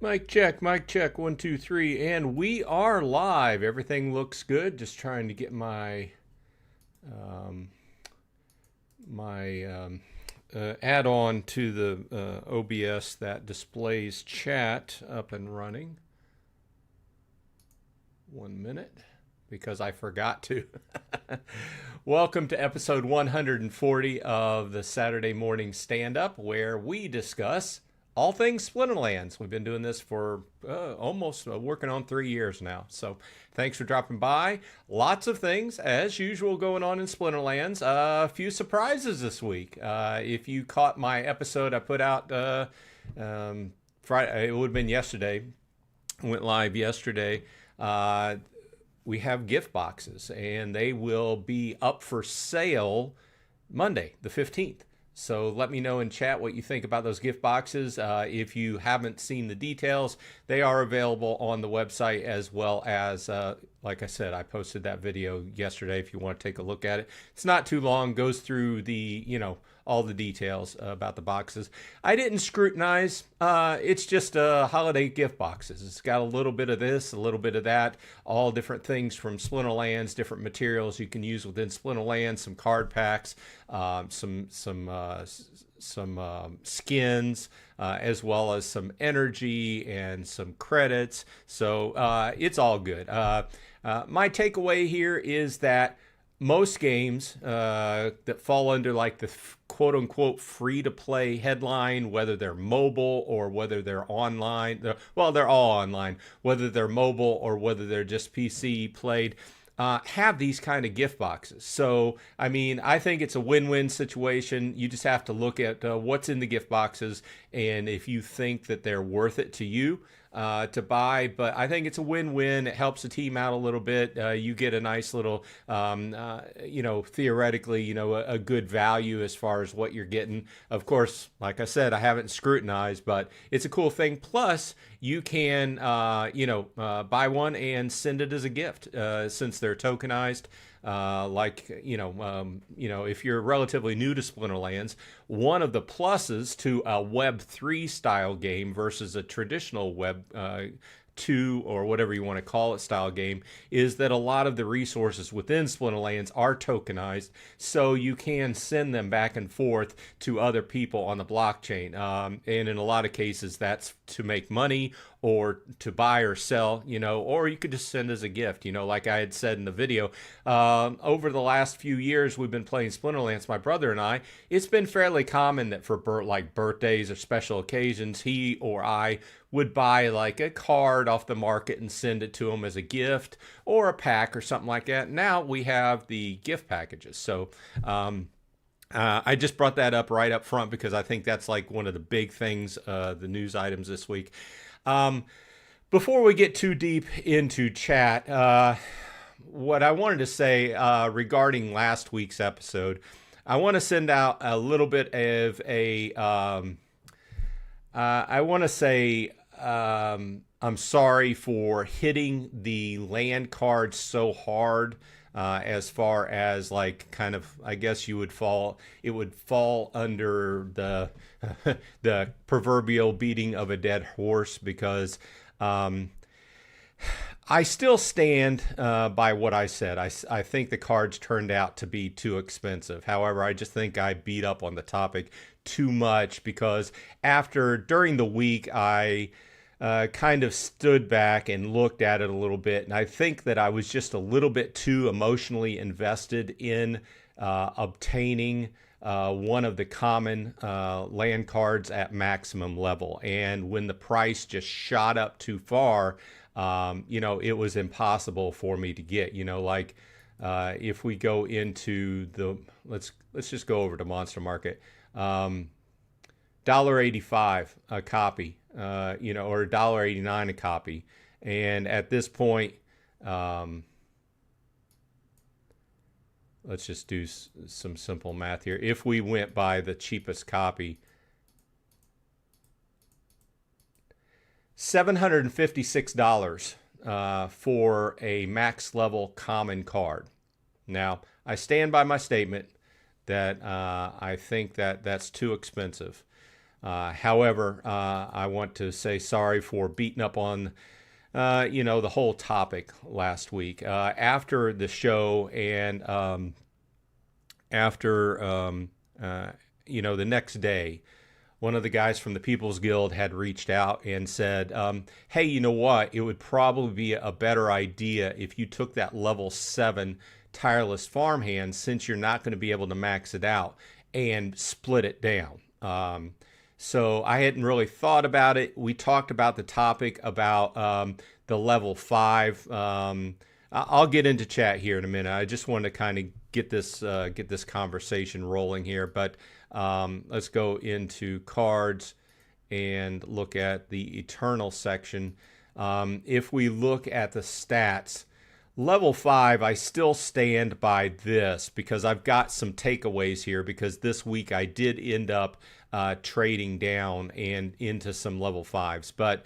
Mic check, one, two, three, and we are live. Everything looks good. Just trying to get um, my add-on to the OBS that displays chat up and running. 1 minute, because I forgot to. Welcome to episode 140 of the Saturday Morning Standup, where we discuss all things Splinterlands. We've been doing this for almost working on 3 years now. So thanks for dropping by. Lots of things, as usual, going on in Splinterlands. A few surprises this week. If you caught my episode I put out Friday, it would have been yesterday. Went live yesterday. We have gift boxes, and they will be up for sale Monday, the 15th. So let me know in chat what you think about those gift boxes. If you haven't seen the details, they are available on the website, as well as, like I said, I posted that video yesterday if you want to take a look at it. It's not too long, goes through all the details about the boxes. I didn't scrutinize. It's just holiday gift boxes. It's got a little bit of this, a little bit of that, all different things from Splinterlands, different materials you can use within Splinterlands, some card packs, some skins, as well as some energy and some credits. So it's all good. My takeaway here is that most games that fall under like the quote unquote free to play headline, whether they're mobile or whether they're online, they're all online, whether they're mobile or whether they're just PC played, have these kind of gift boxes. So, I mean, I think it's a win-win situation. You just have to look at what's in the gift boxes, and if you think that they're worth it to you to buy. But I think it's a win-win. It helps the team out a little bit. You get a nice little, theoretically, a good value as far as what you're getting. Of course, like I said, I haven't scrutinized, but it's a cool thing. Plus, you can, buy one and send it as a gift since they're tokenized. If you're relatively new to Splinterlands, one of the pluses to a Web3 style game versus a traditional Web 2 or whatever you want to call it style game is that a lot of the resources within Splinterlands are tokenized, so you can send them back and forth to other people on the blockchain. And in a lot of cases, that's to make money or to buy or sell, or you could just send as a gift, like I had said in the video. Over the last few years, we've been playing Splinterlands, my brother and I. It's been fairly common that for birthdays or special occasions, he or I would buy like a card off the market and send it to him as a gift or a pack or something like that. Now we have the gift packages. So I just brought that up right up front because I think that's like one of the big things, the news items this week. Before we get too deep into chat, what I wanted to say regarding last week's episode, I want to send out a little bit of a, I want to say I'm sorry for hitting the land cards so hard. As far as like kind of, I guess it would fall under the the proverbial beating of a dead horse, because I still stand by what I said. I think the cards turned out to be too expensive. However, I just think I beat up on the topic too much, because during the week, I kind of stood back and looked at it a little bit, and I think that I was just a little bit too emotionally invested in obtaining one of the common land cards at maximum level. And when the price just shot up too far, it was impossible for me to get. If we go into let's just go over to Monster Market. $1.85 a copy, or $1.89 a copy. And at this point, let's just do some simple math here. If we went by the cheapest copy, $756 for a max level common card. Now, I stand by my statement that I think that that's too expensive. However, I want to say sorry for beating up on the whole topic last week. After the show and after, the next day, one of the guys from the People's Guild had reached out and said, hey, you know what? It would probably be a better idea if you took that level 7 Tireless Farmhands, since you're not going to be able to max it out, and split it down. So I hadn't really thought about it. We talked about the topic about the level 5. I'll get into chat here in a minute. I just wanted to kind of get this conversation rolling here. But let's go into cards and look at the Eternal section. If we look at the stats, level 5, I still stand by this because I've got some takeaways here, because this week I did end up trading down and into some level 5s. But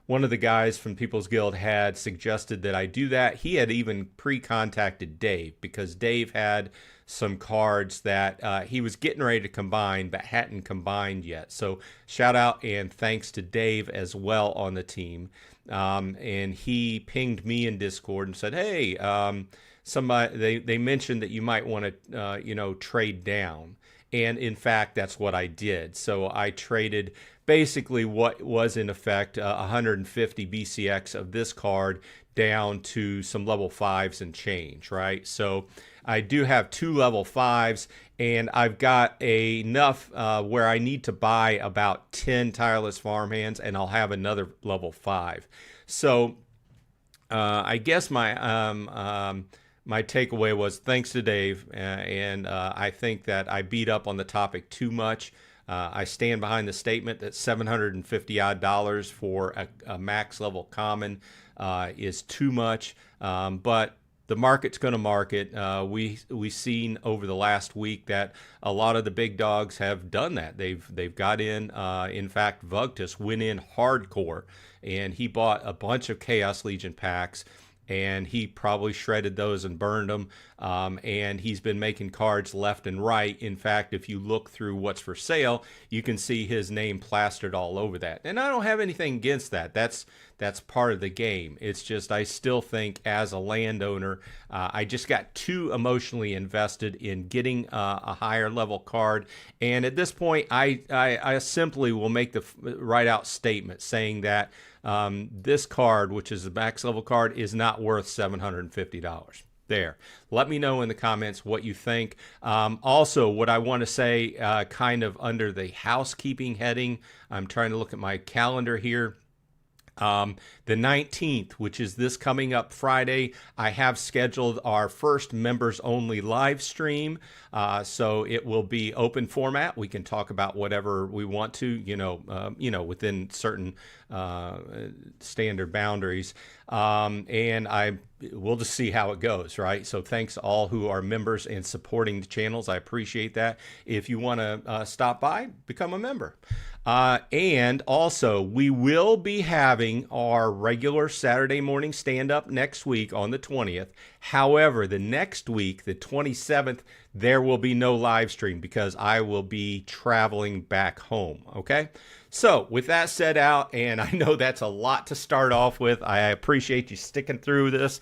one of the guys from People's Guild had suggested that I do that. He had even pre-contacted Dave, because Dave had some cards that he was getting ready to combine but hadn't combined yet. So shout out and thanks to Dave as well on the team. And he pinged me in Discord and said, hey, somebody, they mentioned that you might want to, trade down. And in fact, that's what I did. So I traded basically what was in effect 150 BCX of this card down to some level 5s and change, right? So I do have 2 level 5s, and I've got enough where I need to buy about 10 Tireless Farmhands, and I'll have another level 5. So I guess my takeaway was thanks to Dave, and I think that I beat up on the topic too much. I stand behind the statement that $750 odd for a max level common is too much, but the market's going to market. We've seen over the last week that a lot of the big dogs have done that. They've got in. In fact, Vugtus went in hardcore, and he bought a bunch of Chaos Legion packs, and he probably shredded those and burned them. And he's been making cards left and right. In fact, if you look through what's for sale, you can see his name plastered all over that. And I don't have anything against that. That's part of the game. It's just I still think as a landowner, I just got too emotionally invested in getting a higher level card. And at this point, I simply will make the right out statement saying that this card, which is the max level card, is not worth $750. There. Let me know in the comments what you think. Also, what I want to say kind of under the housekeeping heading, I'm trying to look at my calendar here. The 19th, which is this coming up Friday, I have scheduled our first members only live stream. So it will be open format. We can talk about whatever we want to, within certain standard boundaries. And we'll just see how it goes, right? So thanks to all who are members and supporting the channels. I appreciate that. If you want to stop by, become a member. And also, we will be having our regular Saturday morning stand-up next week on the 20th. However, the next week, the 27th, there will be no live stream because I will be traveling back home, okay? So, with that said out, and I know that's a lot to start off with, I appreciate you sticking through this.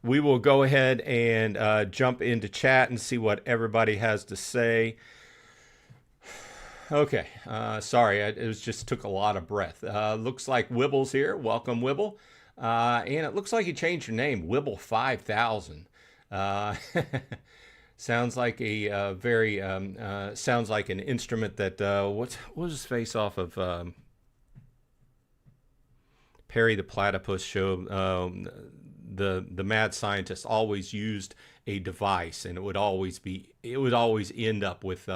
We will go ahead and jump into chat and see what everybody has to say. Okay, sorry, it just took a lot of breath. Looks like Wibble's here. Welcome, Wibble. And it looks like you changed your name, Wibble 5000. Sounds like a very sounds like an instrument that what was his face off of Perry the Platypus show. The mad scientist always used a device, and it would always end up with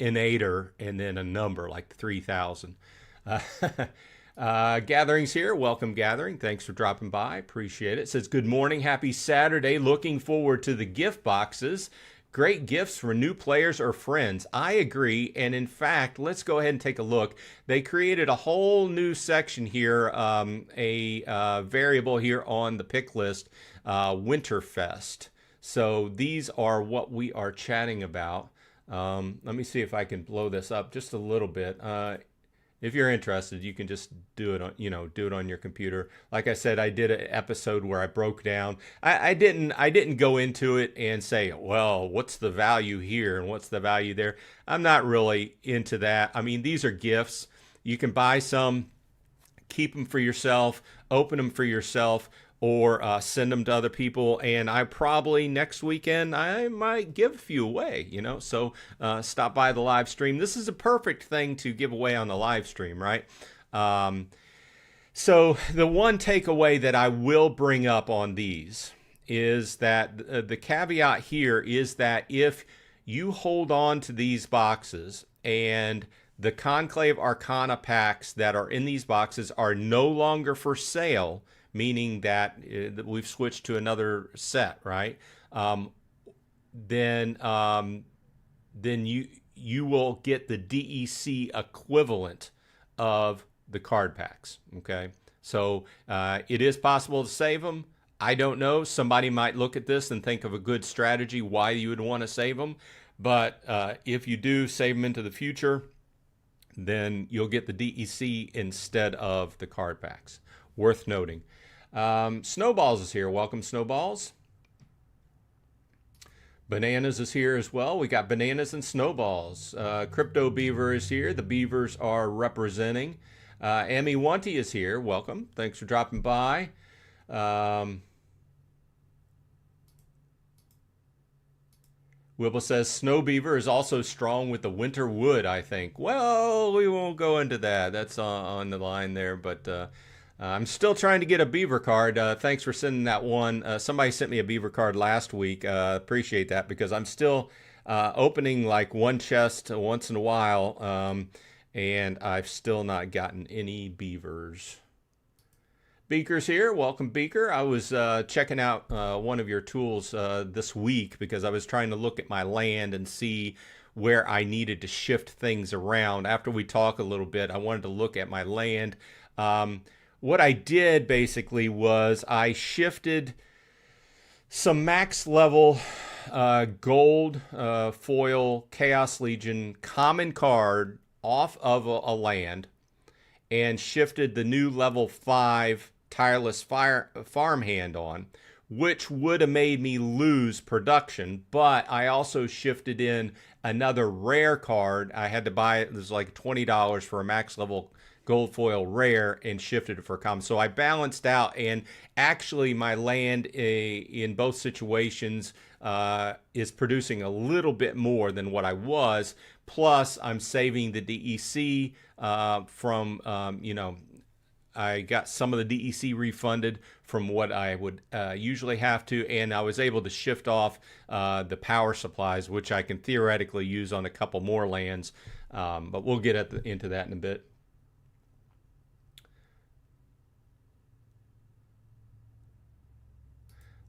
Inator and then a number like 3000. Gatherings here. Welcome, Gathering. Thanks for dropping by. Appreciate it. It says, good morning. Happy Saturday. Looking forward to the gift boxes. Great gifts for new players or friends. I agree. And in fact, let's go ahead and take a look. They created a whole new section here, a variable here on the pick list, Winterfest. So these are what we are chatting about. Let me see if I can blow this up just a little bit. If you're interested, you can just do it on, do it on your computer. Like I said, I did an episode where I broke down. I didn't go into it and say, well, what's the value here and what's the value there. I'm not really into that. I mean, these are gifts. You can buy some, keep them for yourself, open them for yourself, or send them to other people. And I probably next weekend, I might give a few away, So stop by the live stream. This is a perfect thing to give away on the live stream, right? So the one takeaway that I will bring up on these is that the caveat here is that if you hold on to these boxes and the Conclave Arcana packs that are in these boxes are no longer for sale, meaning that we've switched to another set, right? Then you will get the DEC equivalent of the card packs. Okay, so it is possible to save them. I don't know. Somebody might look at this and think of a good strategy why you would want to save them. But if you do save them into the future, then you'll get the DEC instead of the card packs. Worth noting. Snowballs is here. Welcome, Snowballs. Bananas is here as well. We got bananas and snowballs. Crypto Beaver is here. The Beavers are representing. Emmy Wanty is here. Welcome. Thanks for dropping by. Wibble says Snow Beaver is also strong with the winter wood, I think. Well, we won't go into that. That's on the line there, but I'm still trying to get a beaver card. Thanks for sending that one. Somebody sent me a beaver card last week. Appreciate that because I'm still opening like one chest once in a while, and I've still not gotten any beavers. Beaker's here. Welcome, Beaker. I was checking out one of your tools this week because I was trying to look at my land and see where I needed to shift things around. After we talk a little bit, I wanted to look at my land. What I did basically was I shifted some max level gold foil Chaos Legion common card off of a land and shifted the new level 5 Tireless Farmhand on, which would have made me lose production, but I also shifted in another rare card. I had to buy it. It was like $20 for a max level gold foil rare and shifted it for common. So I balanced out, and actually my land in both situations is producing a little bit more than what I was. Plus I'm saving the DEC from, I got some of the DEC refunded from what I would usually have to, and I was able to shift off the power supplies, which I can theoretically use on a couple more lands, but we'll get into that in a bit.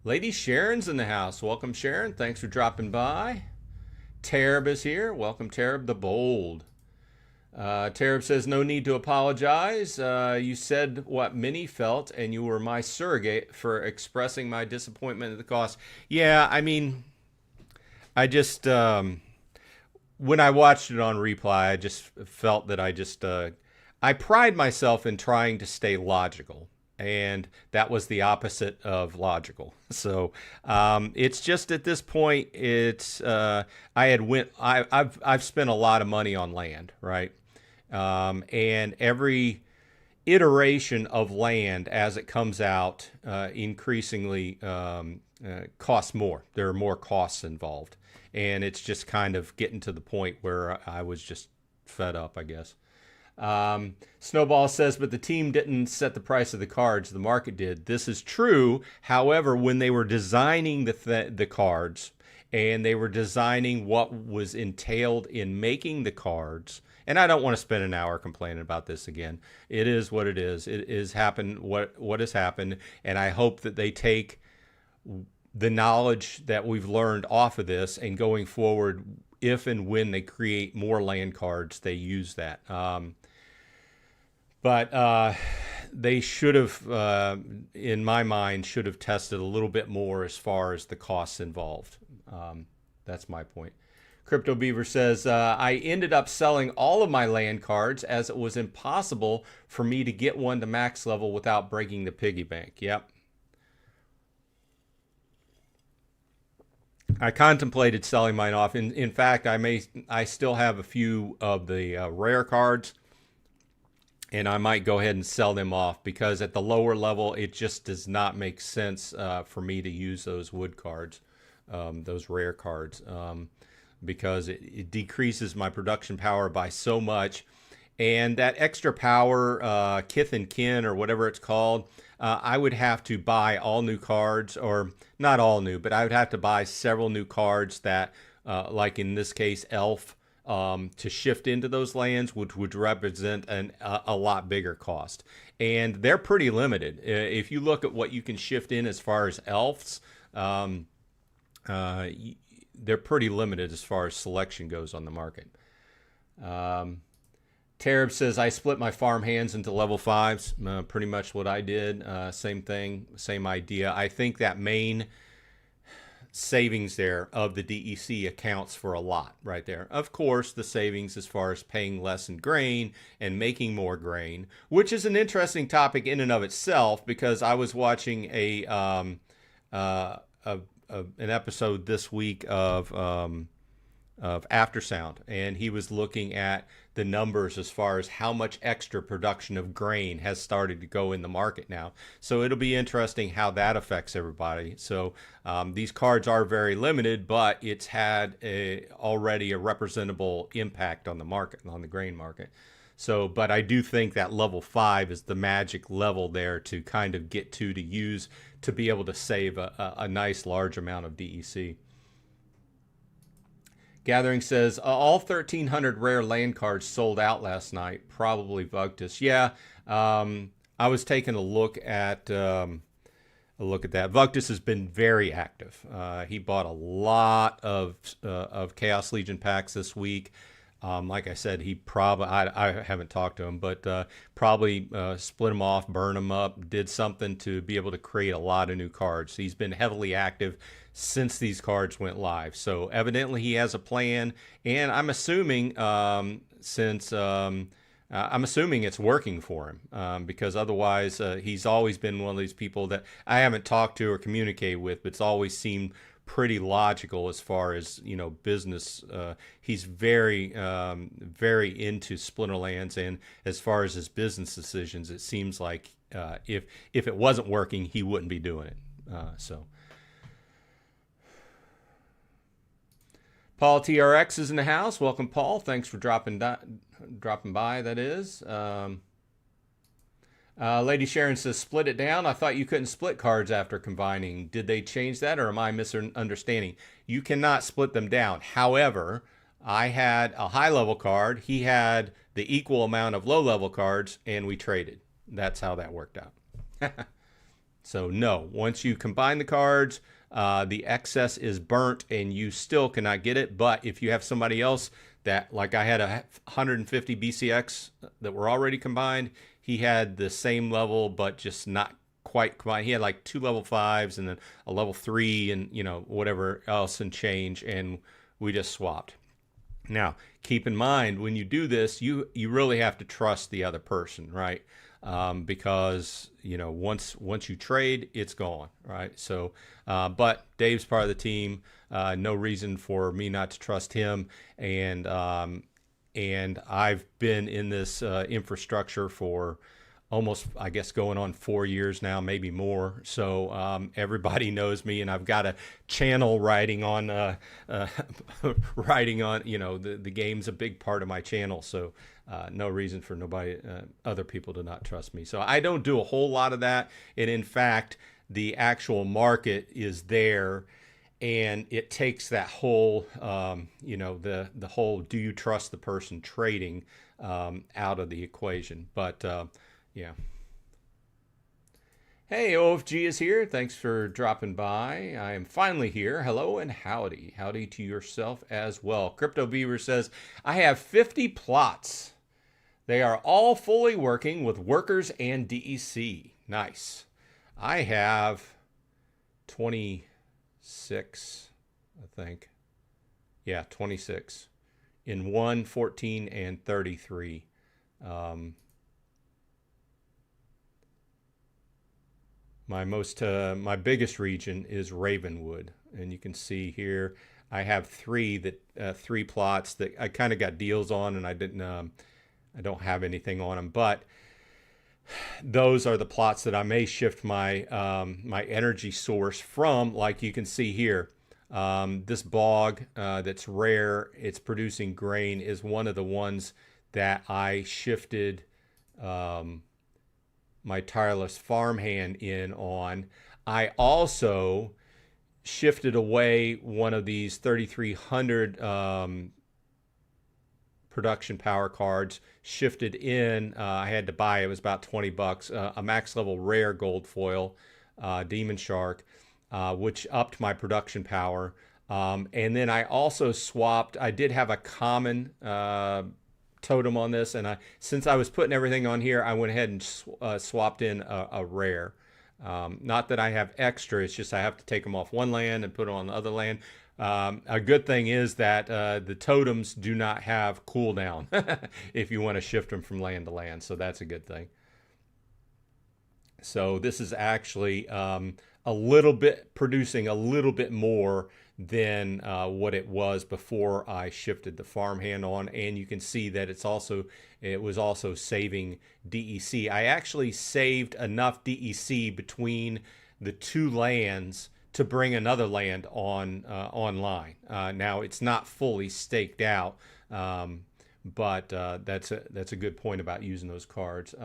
Lady Sharon's in the house. Welcome, Sharon. Thanks for dropping by. Tarab is here. Welcome, Tarab the Bold. Tarab says, no need to apologize. You said what many felt, and you were my surrogate for expressing my disappointment at the cost. Yeah, I mean, I just, when I watched it on replay, I just felt that I pride myself in trying to stay logical. And that was the opposite of logical. So it's just at this point, I've spent a lot of money on land, right? And every iteration of land as it comes out increasingly costs more. There are more costs involved. And it's just kind of getting to the point where I was just fed up, I guess. Snowball says, but the team didn't set the price of the cards. The market did. This is true. However, when they were designing the cards and they were designing what was entailed in making the cards, and I don't want to spend an hour complaining about this again. It is what it is. It is happened. What has happened. And I hope that they take the knowledge that we've learned off of this and going forward, if and when they create more land cards, they use that. But they should have, in my mind, should have tested a little bit more as far as the costs involved. That's my point. Crypto Beaver says, I ended up selling all of my land cards as it was impossible for me to get one to max level without breaking the piggy bank. Yep. I contemplated selling mine off. In fact, I still have a few of the rare cards, and I might go ahead and sell them off because at the lower level, it just does not make sense for me to use those wood cards, those rare cards, because it decreases my production power by so much. And that extra power, kith and kin, or whatever it's called, I would have to buy all new cards, or not all new, but I would have to buy several new cards that, like in this case, Elf, to shift into those lands, which would represent a lot bigger cost. And they're pretty limited. If you look at what you can shift in as far as elves, they're pretty limited as far as selection goes on the market. Tarab says, I split my farm hands into level 5s. Pretty much what I did. Same thing, same idea. I think that main savings there of the DEC accounts for a lot right there. Of course, the savings as far as paying less in grain and making more grain, which is an interesting topic in and of itself, because I was watching an episode this week of Aftersound, and he was looking at the numbers as far as how much extra production of grain has started to go in the market now. So it'll be interesting how that affects everybody. So these cards are very limited, but it's had already a representable impact on the market, on the grain market. So, but I do think that level 5 is the magic level there to kind of get to use to be able to save a nice large amount of DEC. Gathering says, all 1,300 rare land cards sold out last night. Probably Vugtus. Yeah, I was taking a look at that. Vugtus has been very active. He bought a lot of Chaos Legion packs this week. Like I said, he probably, I haven't talked to him, but probably split them off, burn them up, did something to be able to create a lot of new cards. He's been heavily active since these cards went live. So evidently he has a plan, and I'm assuming I'm assuming it's working for him, because otherwise he's always been one of these people that I haven't talked to or communicated with, but it's always seemed pretty logical as far as, business. He's very into Splinterlands, and as far as his business decisions, it seems like if it wasn't working, he wouldn't be doing it. So Paul TRX is in the house. Welcome, Paul. Thanks for dropping by. That is. Lady Sharon says, split it down. I thought you couldn't split cards after combining. Did they change that, or am I misunderstanding? You cannot split them down. However, I had a high-level card. He had the equal amount of low-level cards, and we traded. That's how that worked out. So, no. Once you combine the cards, the excess is burnt, and you still cannot get it. But if you have somebody else that, like I had 150 BCX that were already combined, he had the same level, but just not quite combined. He had like 2 level 5s and then a level 3 and, whatever else and change. And we just swapped. Now, keep in mind, when you do this, you really have to trust the other person, right? Because, once you trade, it's gone, right? So, but Dave's part of the team. No reason for me not to trust him. And I've been in this infrastructure for almost, I guess, going on 4 years now, maybe more. So everybody knows me, and I've got a channel writing on, the game's a big part of my channel. So no reason for other people to not trust me. So I don't do a whole lot of that. And in fact, the actual market is there. And it takes that whole, the whole do you trust the person trading out of the equation. But, yeah. Hey, OFG is here. Thanks for dropping by. I am finally here. Hello and howdy. Howdy to yourself as well. Crypto Beaver says, I have 50 plots. They are all fully working with workers and DEC. Nice. I have 26, I think. Yeah, 26 in 1, 14, and 33. My biggest region is Ravenwood, and you can see here I have three plots that I kind of got deals on, and I don't have anything on them, but those are the plots that I may shift my energy source from. Like you can see here, this bog that's rare, it's producing grain, is one of the ones that I shifted my Tireless Farmhand in on. I also shifted away one of these 3300 production power cards, shifted in, I had to buy, it was about 20 bucks, a max level rare gold foil, Demon Shark, which upped my production power. And then I also swapped, I did have a common totem on this, and since I was putting everything on here, I went ahead and swapped in a rare. Not that I have extra, it's just I have to take them off one land and put them on the other land. A good thing is that the totems do not have cooldown if you want to shift them from land to land, so that's a good thing. So this is actually producing a little bit more than what it was before I shifted the farmhand on, and you can see that it was also saving DEC. I actually saved enough DEC between the two lands to bring another land online. Now it's not fully staked out, but that's a good point about using those cards.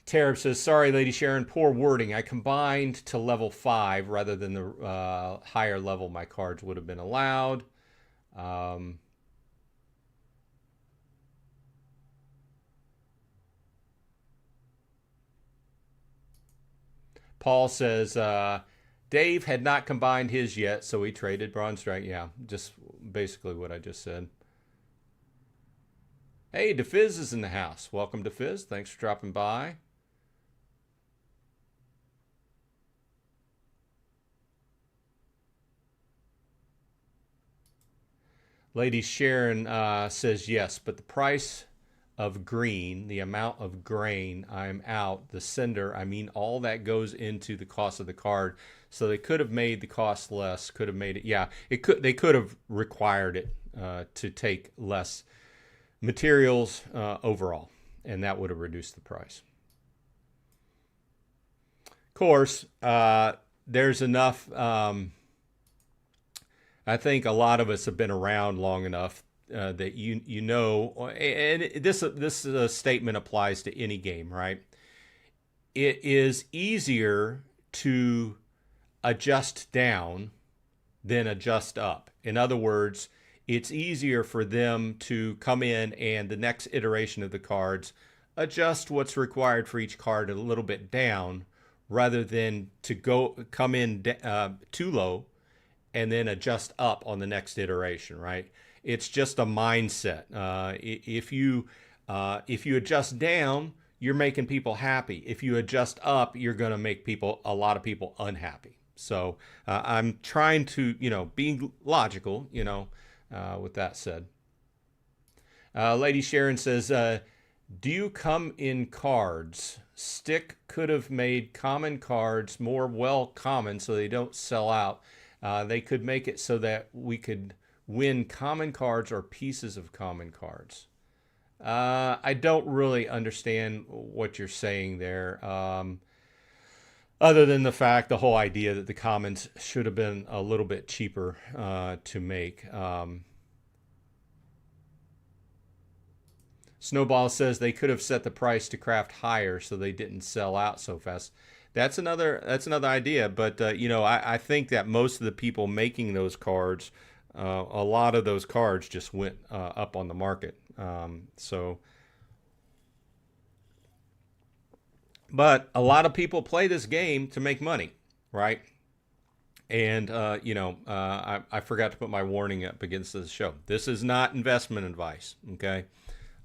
Tarab says, sorry, Lady Sharon, poor wording. I combined to level 5 rather than the higher level my cards would have been allowed. Paul says, Dave had not combined his yet, so he traded Bronze Dragon. Yeah, just basically what I just said. Hey, DeFizz is in the house. Welcome, DeFizz. Thanks for dropping by. Lady Sharon says yes, but the price of green, the amount of grain I'm out, the sender, I mean, all that goes into the cost of the card. So they could have made the cost less, could have made it, yeah, they could have required it to take less materials overall, and that would have reduced the price. Of course, there's enough, I think a lot of us have been around long enough that you know, and this statement applies to any game, right? It is easier to adjust down than adjust up. In other words, it's easier for them to come in and the next iteration of the cards adjust what's required for each card a little bit down, rather than to come in too low and then adjust up on the next iteration, right? It's just a mindset. If you adjust down, you're making people happy. If you adjust up, you're going to make a lot of people unhappy. So I'm trying to, be logical, with that said. Lady Sharon says, do you come in cards? Stick could have made common cards more well common so they don't sell out. They could make it so that we could win common cards or pieces of common cards. I don't really understand what you're saying there. Other than the whole idea that the commons should have been a little bit cheaper to make. Snowball says they could have set the price to craft higher so they didn't sell out so fast. That's another idea, but I think that most of the people making those cards, a lot of those cards just went up on the market. But a lot of people play this game to make money, right? And I forgot to put my warning up against this show. This is not investment advice, okay?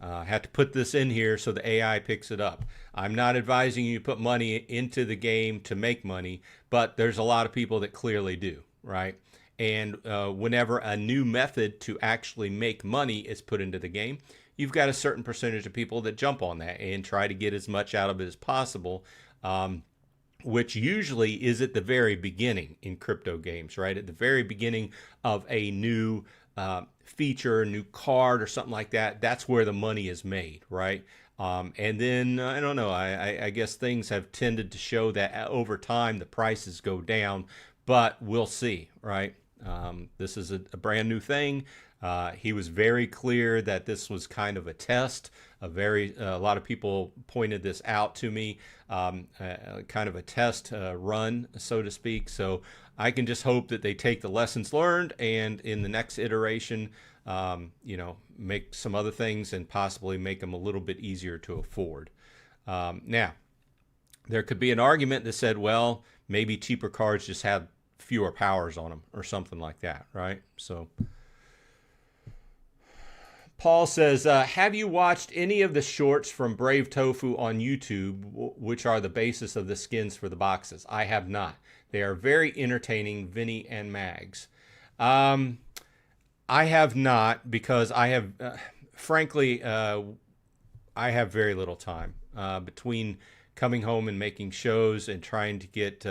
I have to put this in here so the AI picks it up. I'm not advising you to put money into the game to make money, but there's a lot of people that clearly do, right? And whenever a new method to actually make money is put into the game, you've got a certain percentage of people that jump on that and try to get as much out of it as possible, which usually is at the very beginning in crypto games, right? At the very beginning of a new feature, a new card or something like that, that's where the money is made, right? And then, I don't know, I guess things have tended to show that over time the prices go down, but we'll see, right? This is a brand new thing. He was very clear that this was kind of a test. A lot of people pointed this out to me, kind of a test run, so to speak. So I can just hope that they take the lessons learned and in the next iteration, make some other things and possibly make them a little bit easier to afford. Now, there could be an argument that said, well, maybe cheaper cards just have fewer powers on them or something like that, right? So Paul says, have you watched any of the shorts from Brave Tofu on YouTube, which are the basis of the skins for the boxes? I have not. They are very entertaining, Vinny and Mags. I have not, because I have, frankly, I have very little time between coming home and making shows and trying to get,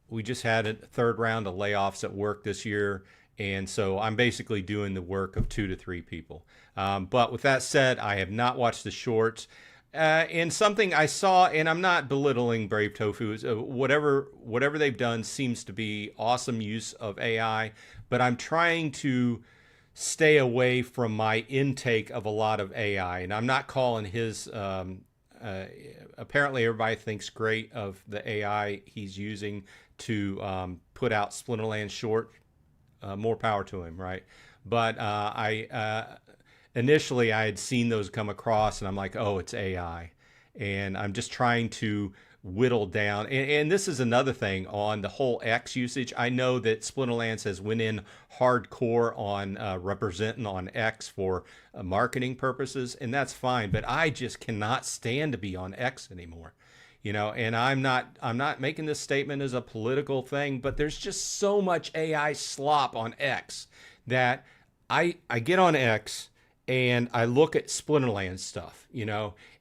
we just had a third round of layoffs at work this year. And so I'm basically doing the work of 2 to 3 people. But with that said, I have not watched the shorts. And something I saw, and I'm not belittling Brave Tofu, whatever they've done seems to be awesome use of AI. But I'm trying to stay away from my intake of a lot of AI. And I'm not calling his... apparently everybody thinks great of the AI he's using to put out Splinterlands short. More power to him, right? But initially I had seen those come across and I'm like, oh, it's AI. And I'm just trying to whittle down. And this is another thing on the whole X usage. I know that Splinterlands has went in hardcore on representing on X for marketing purposes, and that's fine. But I just cannot stand to be on X anymore. And I'm not making this statement as a political thing, but there's just so much AI slop on X that I get on X and I look at Splinterlands stuff,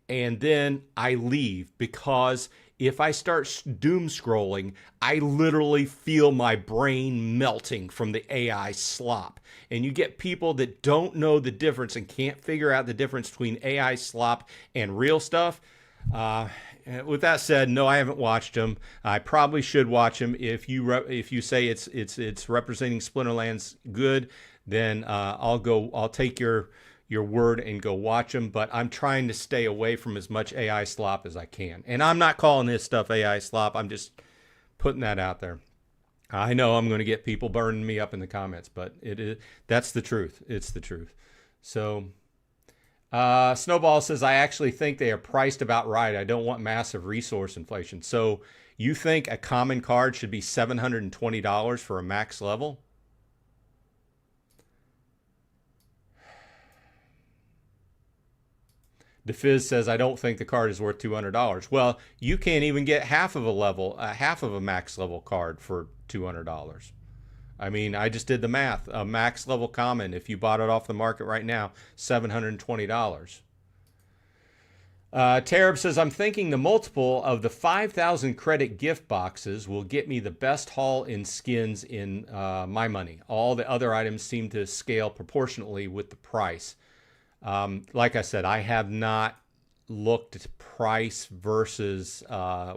and then I leave, because if I start doom scrolling, I literally feel my brain melting from the AI slop. And you get people that don't know the difference and can't figure out the difference between AI slop and real stuff. With that said, no, I haven't watched them. I probably should watch them. If you say it's representing Splinterlands good, then I'll take your word and go watch them. But I'm trying to stay away from as much AI slop as I can. And I'm not calling this stuff AI slop. I'm just putting that out there. I know I'm going to get people burning me up in the comments, but that's the truth. It's the truth. So. Snowball says, I actually think they are priced about right. I don't want massive resource inflation. So you think a common card should be $720 for a max level? DeFizz says, I don't think the card is worth $200. Well, you can't even get half of a max level card for $200. I mean, I just did the math. A max level common, if you bought it off the market right now, $720. Tarab says, I'm thinking the multiple of the 5,000 credit gift boxes will get me the best haul in skins in my money. All the other items seem to scale proportionately with the price. Like I said, I have not looked at price versus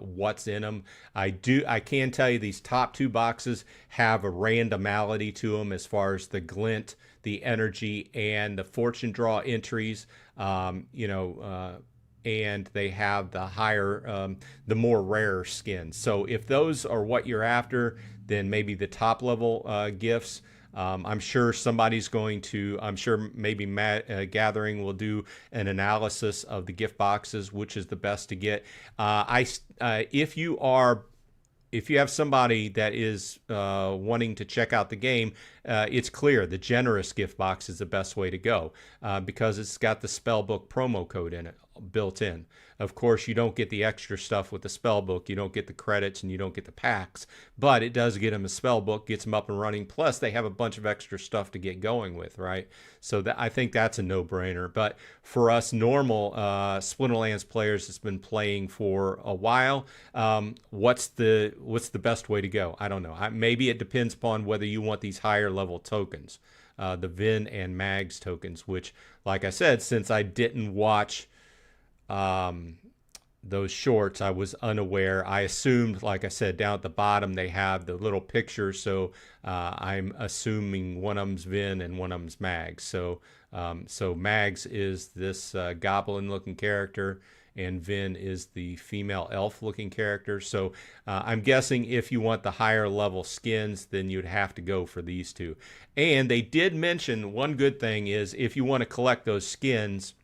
what's in them. I can tell you these top 2 boxes have a randomality to them as far as the glint, the energy, and the fortune draw entries. And they have the higher, the more rare skins. So if those are what you're after, then maybe the top level gifts. I'm sure maybe Matt Gathering will do an analysis of the gift boxes, which is the best to get. If you have somebody that is wanting to check out the game, it's clear the generous gift box is the best way to go because it's got the Spellbook promo code in it. built in. Of course, you don't get the extra stuff with the spell book. You don't get the credits and you don't get the packs, but it does get them a spell book, gets them up and running. Plus, they have a bunch of extra stuff to get going with, right? So that, I think that's a no-brainer. But for us normal Splinterlands players that's been playing for a while, what's the best way to go? I don't know. Maybe it depends upon whether you want these higher level tokens. The Vin and Mags tokens, which, like I said, since I didn't watch those shorts, I was unaware. I assumed, like I said, down at the bottom they have the little picture, so I'm assuming one of them's Vin and one of them's Mags. So Mags is this goblin-looking character, and Vin is the female elf-looking character. So I'm guessing if you want the higher level skins, then you'd have to go for these two. And they did mention one good thing is if you want to collect those skins,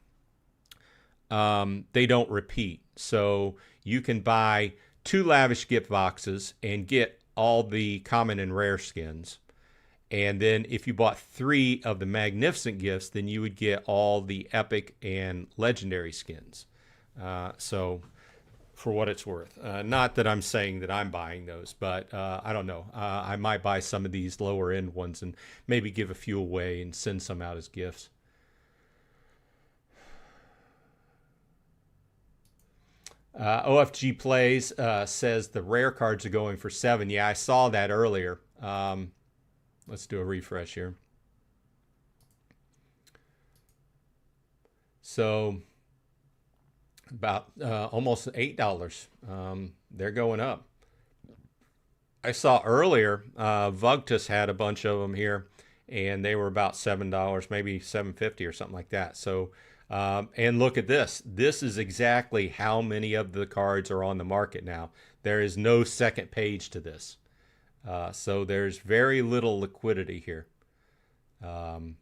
they don't repeat. So you can buy 2 lavish gift boxes and get all the common and rare skins. And then if you bought 3 of the magnificent gifts, then you would get all the epic and legendary skins. So for what it's worth, not that I'm saying that I'm buying those, but I don't know. I might buy some of these lower end ones and maybe give a few away and send some out as gifts. OFG Plays says the rare cards are going for 7. Yeah, I saw that earlier. Let's do a refresh here. So about almost $8. They're going up. I saw earlier Vugtus had a bunch of them here, and they were about $7, maybe $7.50 or something like that. So and look at this. This is exactly how many of the cards are on the market now. There is no second page to this. So there's very little liquidity here. I'll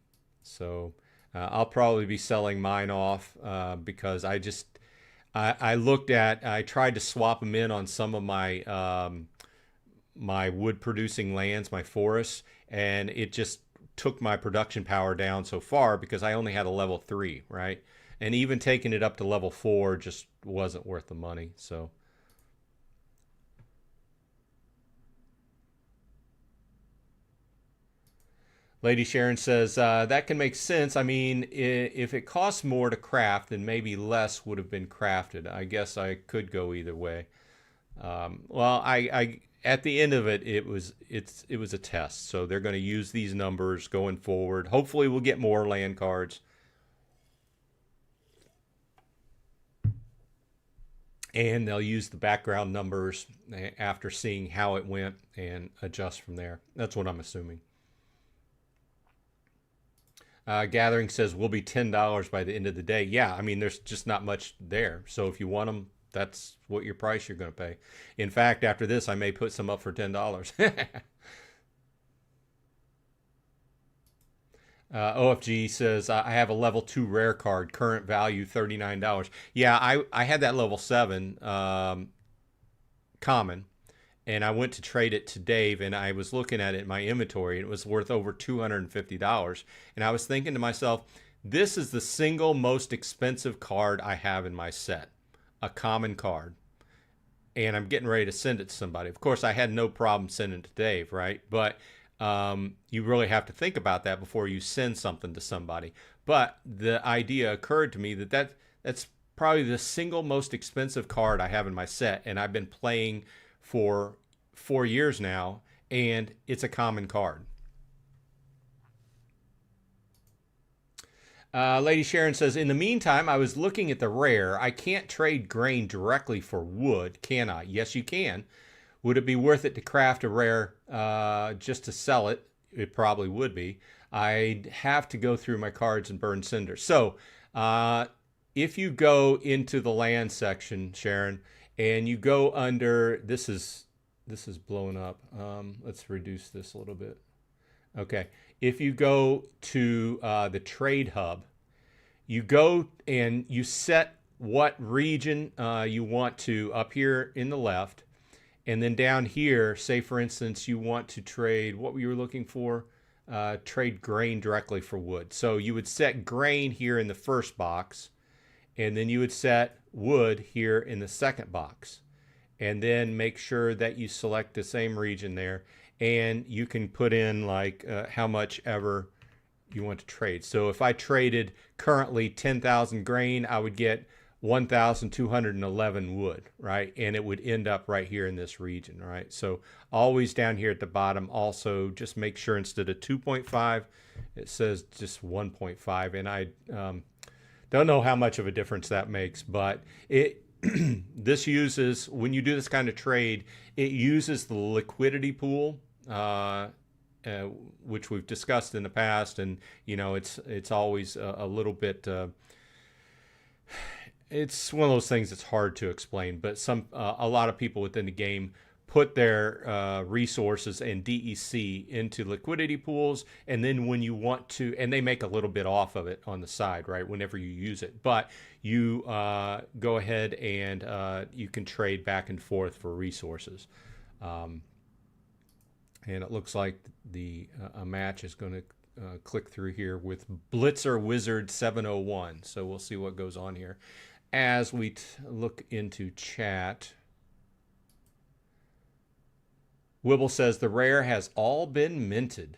probably be selling mine off because I tried to swap them in on some of my my wood producing lands, my forests, and it just took my production power down so far because I only had a level 3, right? And even taking it up to level 4 just wasn't worth the money. So Lady Sharon says, that can make sense. I mean, if it costs more to craft, then maybe less would have been crafted. I guess I could go either way. Well, I at the end of it, it was a test. So they're going to use these numbers going forward. Hopefully we'll get more land cards. And they'll use the background numbers after seeing how it went and adjust from there. That's what I'm assuming. Gathering says will be $10 by the end of the day. Yeah, I mean, there's just not much there. So if you want them, that's what your price you're going to pay. In fact, after this, I may put some up for $10. OFG says, I have a level 2 rare card, current value $39. Yeah, I had that level 7 common. And I went to trade it to Dave, and I was looking at it in my inventory, and it was worth over $250. And I was thinking to myself, this is the single most expensive card I have in my set, a common card. And I'm getting ready to send it to somebody. Of course, I had no problem sending it to Dave, right? But you really have to think about that before you send something to somebody. But the idea occurred to me that's probably the single most expensive card I have in my set, and I've been playing for 4 years now, and it's a common card. Lady Sharon says, in the meantime, I was looking at the rare. I can't trade grain directly for wood, can I? Yes, you can. Would it be worth it to craft a rare just to sell it? It probably would be. I'd have to go through my cards and burn cinders. So if you go into the land section, Sharon, and you go under, this is blowing up. Let's reduce this a little bit. Okay. If you go to the trade hub, you go and you set what region you want to up here in the left. And then down here, say for instance, you want to trade what you were looking for, trade grain directly for wood. So you would set grain here in the first box. and then you would set wood here in the second box, and then make sure that you select the same region there, and you can put in like how much ever you want to trade. So if I traded currently 10,000 grain, I would get 1,211 wood, right? And it would end up right here in this region, right? So always down here at the bottom, also just make sure instead of 2.5, it says just 1.5. And I don't know how much of a difference that makes, but it this uses, when you do this kind of trade, it uses the liquidity pool, which we've discussed in the past, and it's always a little bit. It's one of those things that's hard to explain, but a lot of people within the game put their resources and DEC into liquidity pools, and then when you want to, and they make a little bit off of it on the side, right, whenever you use it, but you go ahead and you can trade back and forth for resources. And it looks like a match is going to click through here with Blitzer Wizard 701. So we'll see what goes on here. As we look into chat, Wibble says the rare has all been minted.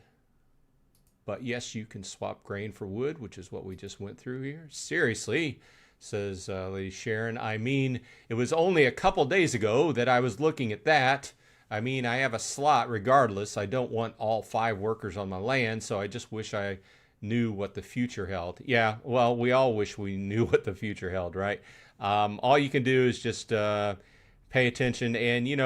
But yes, you can swap grain for wood, which is what we just went through here. Seriously, says Lady Sharon. I mean, it was only a couple days ago that I was looking at that. I mean, I have a slot regardless. I don't want all 5 workers on my land, so I just wish I knew what the future held. Yeah, well, we all wish we knew what the future held, right? All you can do is just pay attention, and you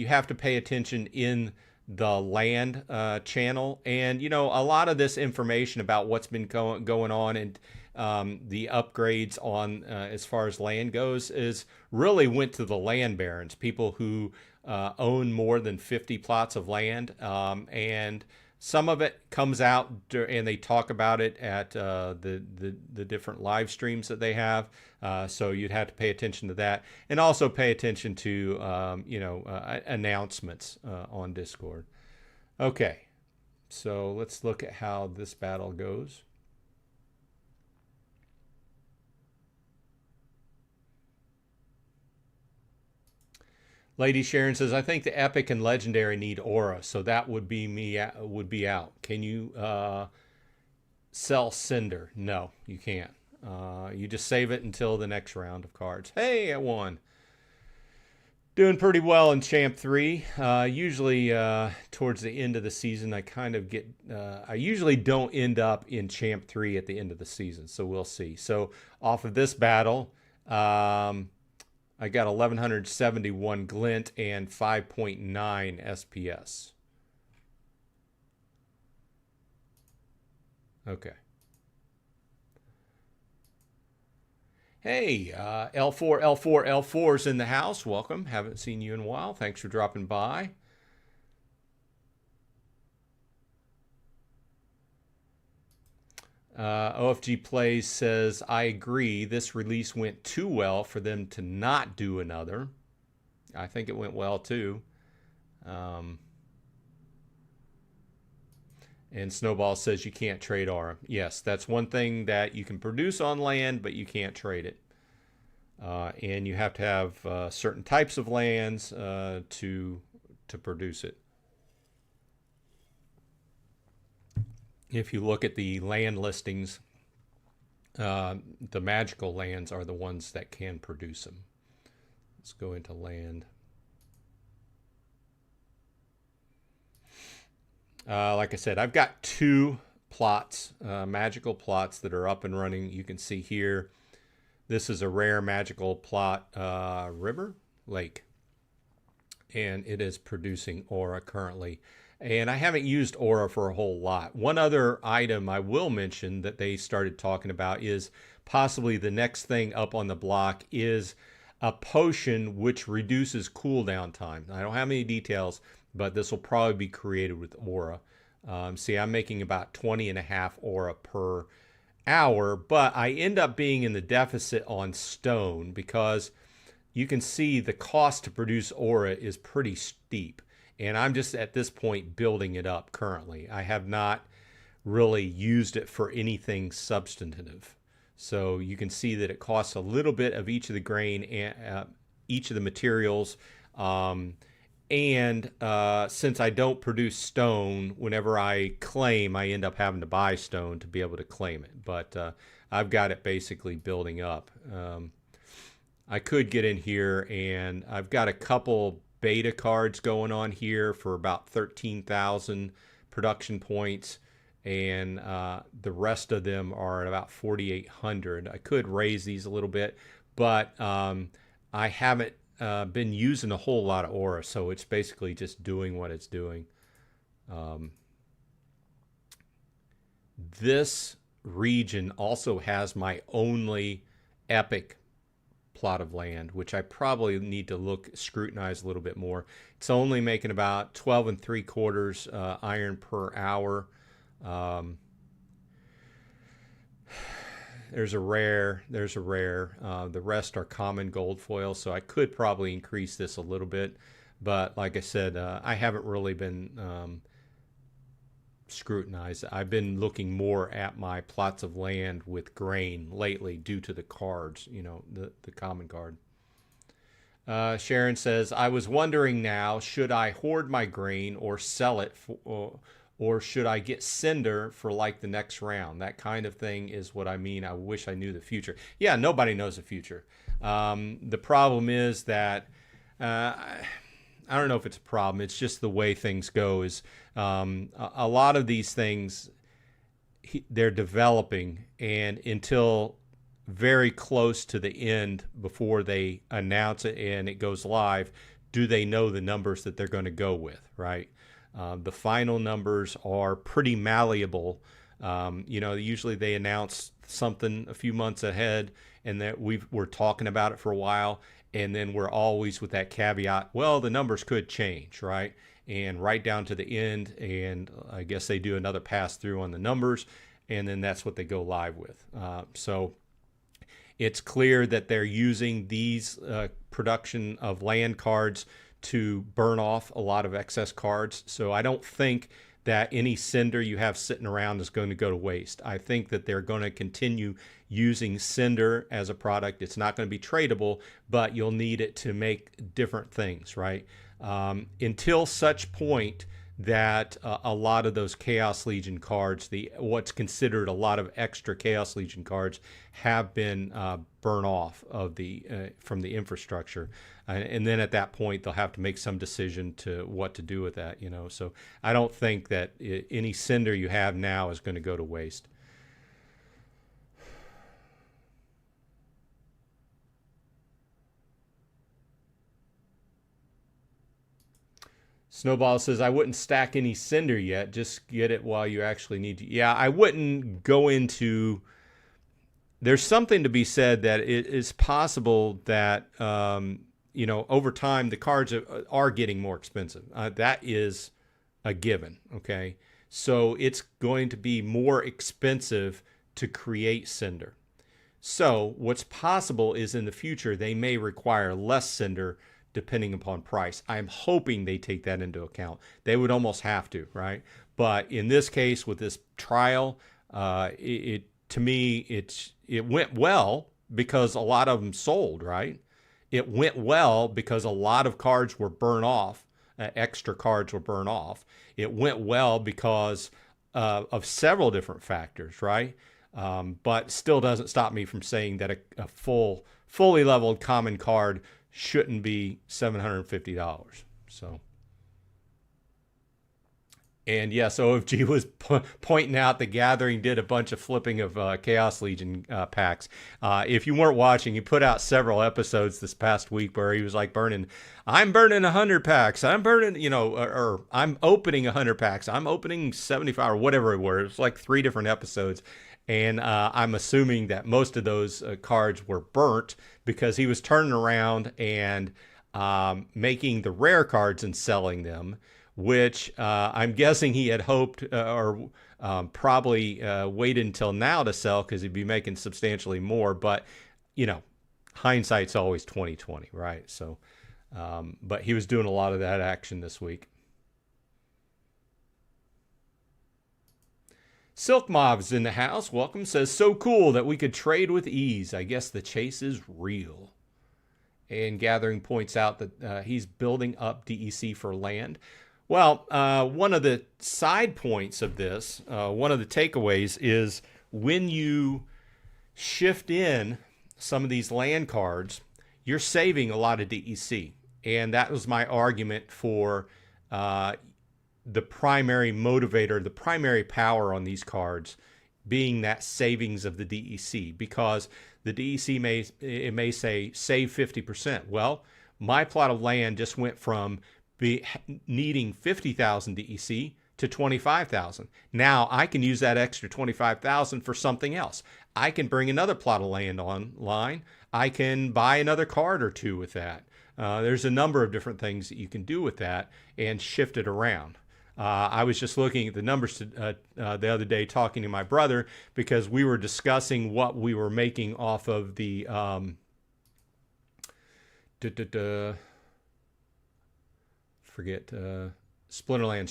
have to pay attention in the land channel, and a lot of this information about what's been going on and the upgrades on as far as land goes is really went to the land barons, people who own more than 50 plots of land, and some of it comes out and they talk about it at the different live streams that they have. So you'd have to pay attention to that, and also pay attention to announcements on Discord. Okay, so let's look at how this battle goes. Lady Sharon says, I think the epic and legendary need aura, so that would be out. Can you sell Cinder? No, you can't. You just save it until the next round of cards. Hey, I won. Doing pretty well in Champ 3. Usually towards the end of the season, I kind of get... I usually don't end up in Champ 3 at the end of the season, so we'll see. So off of this battle... I got 1,171 glint and 5.9 SPS. Okay. Hey, L4's in the house. Welcome. Haven't seen you in a while. Thanks for dropping by. OFG Plays says, I agree. This release went too well for them to not do another. I think it went well too. And Snowball says you can't trade aura. Yes, that's one thing that you can produce on land, but you can't trade it. And you have to have certain types of lands to produce it. If you look at the land listings, the magical lands are the ones that can produce them. Let's go into land. Like I said, I've got 2 plots, magical plots that are up and running. You can see here, this is a rare magical plot, lake, and it is producing aura currently. And I haven't used aura for a whole lot. One other item I will mention that they started talking about is possibly the next thing up on the block is a potion which reduces cooldown time. I don't have any details, but this will probably be created with aura. See, I'm making about 20.5 aura per hour, but I end up being in the deficit on stone because you can see the cost to produce aura is pretty steep. And I'm just at this point building it up currently. I have not really used it for anything substantive. So you can see that it costs a little bit of each of the grain and each of the materials. And since I don't produce stone, whenever I claim, I end up having to buy stone to be able to claim it. But I've got it basically building up. I could get in here, and I've got a couple beta cards going on here for about 13,000 production points, and the rest of them are at about 4,800. I could raise these a little bit, but I haven't been using a whole lot of aura, so it's basically just doing what it's doing. This region also has my only epic plot of land, which I probably need to scrutinize a little bit more. It's only making about 12 3/4 iron per hour. There's a rare. The rest are common gold foil, so I could probably increase this a little bit. But like I said, I haven't really been scrutinized. I've been looking more at my plots of land with grain lately due to the cards, the common card. Sharon says, I was wondering now, should I hoard my grain or sell it or should I get cinder for like the next round? That kind of thing is what I mean. I wish I knew the future. Yeah, nobody knows the future. The problem is that I don't know if it's a problem. It's just the way things go. Is a lot of these things they're developing, and until very close to the end before they announce it and it goes live, do they know the numbers that they're going to go with, right? The final numbers are pretty malleable. Usually they announce something a few months ahead, and that we're talking about it for a while, and then we're always with that caveat, well, the numbers could change, right? And right down to the end, and I guess they do another pass through on the numbers, and then that's what they go live with. So it's clear that they're using these production of land cards to burn off a lot of excess cards. So I don't think that any cinder you have sitting around is going to go to waste. I think that they're going to continue using cinder as a product. It's not going to be tradable, but you'll need it to make different things, right? Until such point that a lot of those Chaos Legion cards, what's considered a lot of extra Chaos Legion cards, have been burn off of from the infrastructure, and then at that point they'll have to make some decision to what to do with that. So I don't think that any cinder you have now is going to go to waste. Snowball says, I wouldn't stack any cinder yet. Just get it while you actually need to. Yeah, I wouldn't go into... There's something to be said that it is possible that, over time, the cards are getting more expensive. That is a given, okay? So it's going to be more expensive to create cinder. So what's possible is in the future, they may require less cinder depending upon price. I'm hoping they take that into account. They would almost have to, right? But in this case, with this trial, to me, it went well because a lot of them sold, right? It went well because a lot of cards were burned off, extra cards were burned off. It went well because of several different factors, right? But still doesn't stop me from saying that a fully leveled common card shouldn't be $750. So, and yes, OFG was pointing out the Gathering did a bunch of flipping of Chaos Legion packs. If you weren't watching, he put out several episodes this past week where he was like I'm burning 100 packs. I'm burning, or I'm opening 100 packs. I'm opening 75 or whatever it was. It was like 3 different episodes. And I'm assuming that most of those cards were burnt because he was turning around and making the rare cards and selling them, which I'm guessing he had hoped or probably waited until now to sell because he'd be making substantially more. But, hindsight's always 20/20, right? So, but he was doing a lot of that action this week. Silk Mob's in the house. Welcome. Says, so cool that we could trade with ease. I guess the chase is real. And Gathering points out that he's building up DEC for land. Well, one of the side points of this, one of the takeaways is when you shift in some of these land cards, you're saving a lot of DEC. And that was my argument for the primary motivator, the primary power on these cards being that savings of the DEC, because the DEC may say save 50%. Well, my plot of land just went from needing 50,000 DEC to 25,000. Now I can use that extra 25,000 for something else. I can bring another plot of land online. I can buy another card or two with that. There's a number of different things that you can do with that and shift it around. I was just looking at the numbers the other day, talking to my brother, because we were discussing what we were making off of the Splinterlands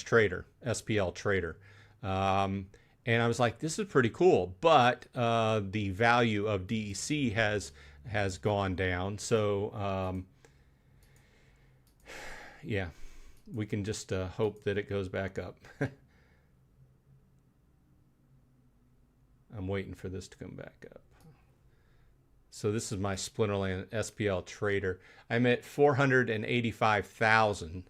Trader, SPL Trader. And I was like, this is pretty cool, but the value of DEC has gone down. So yeah, we can just hope that it goes back up. I'm waiting for this to come back up. So this is my Splinterland SPL Trader. I'm at 485,000.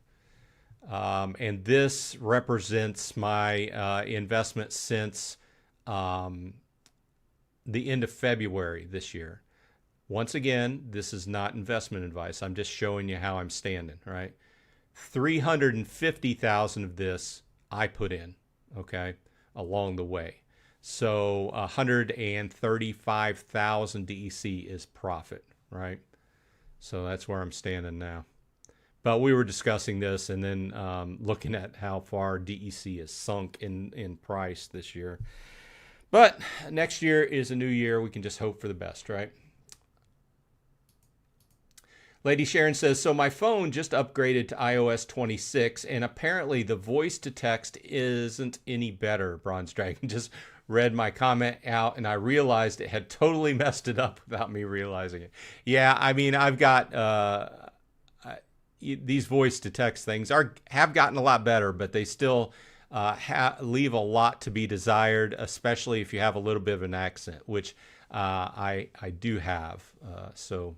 And this represents my investment since the end of February this year. Once again, this is not investment advice. I'm just showing you how I'm standing, right? 350,000 of this I put in, okay, along the way. So 135,000 DEC is profit, right? So that's where I'm standing now. But we were discussing this and then looking at how far DEC is sunk in price this year. But next year is a new year. We can just hope for the best, right? Lady Sharon says, so my phone just upgraded to iOS 26, and apparently the voice-to-text isn't any better. Bronze Dragon just read my comment out, and I realized it had totally messed it up without me realizing it. Yeah, I mean, I've got... these voice-to-text things have gotten a lot better, but they still leave a lot to be desired, especially if you have a little bit of an accent, which I do have. So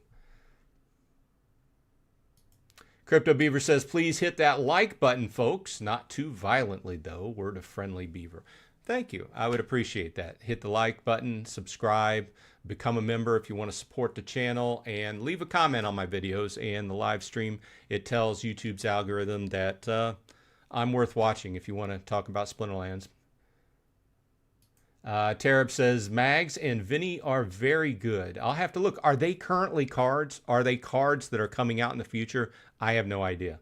Crypto Beaver says, please hit that like button, folks. Not too violently, though. Word of friendly beaver. Thank you. I would appreciate that. Hit the like button, subscribe, become a member if you want to support the channel, and leave a comment on my videos and the live stream. It tells YouTube's algorithm that I'm worth watching if you want to talk about Splinterlands. Tarab says, Mags and Vinny are very good. I'll have to look. Are they currently cards? Are they cards that are coming out in the future? I have no idea.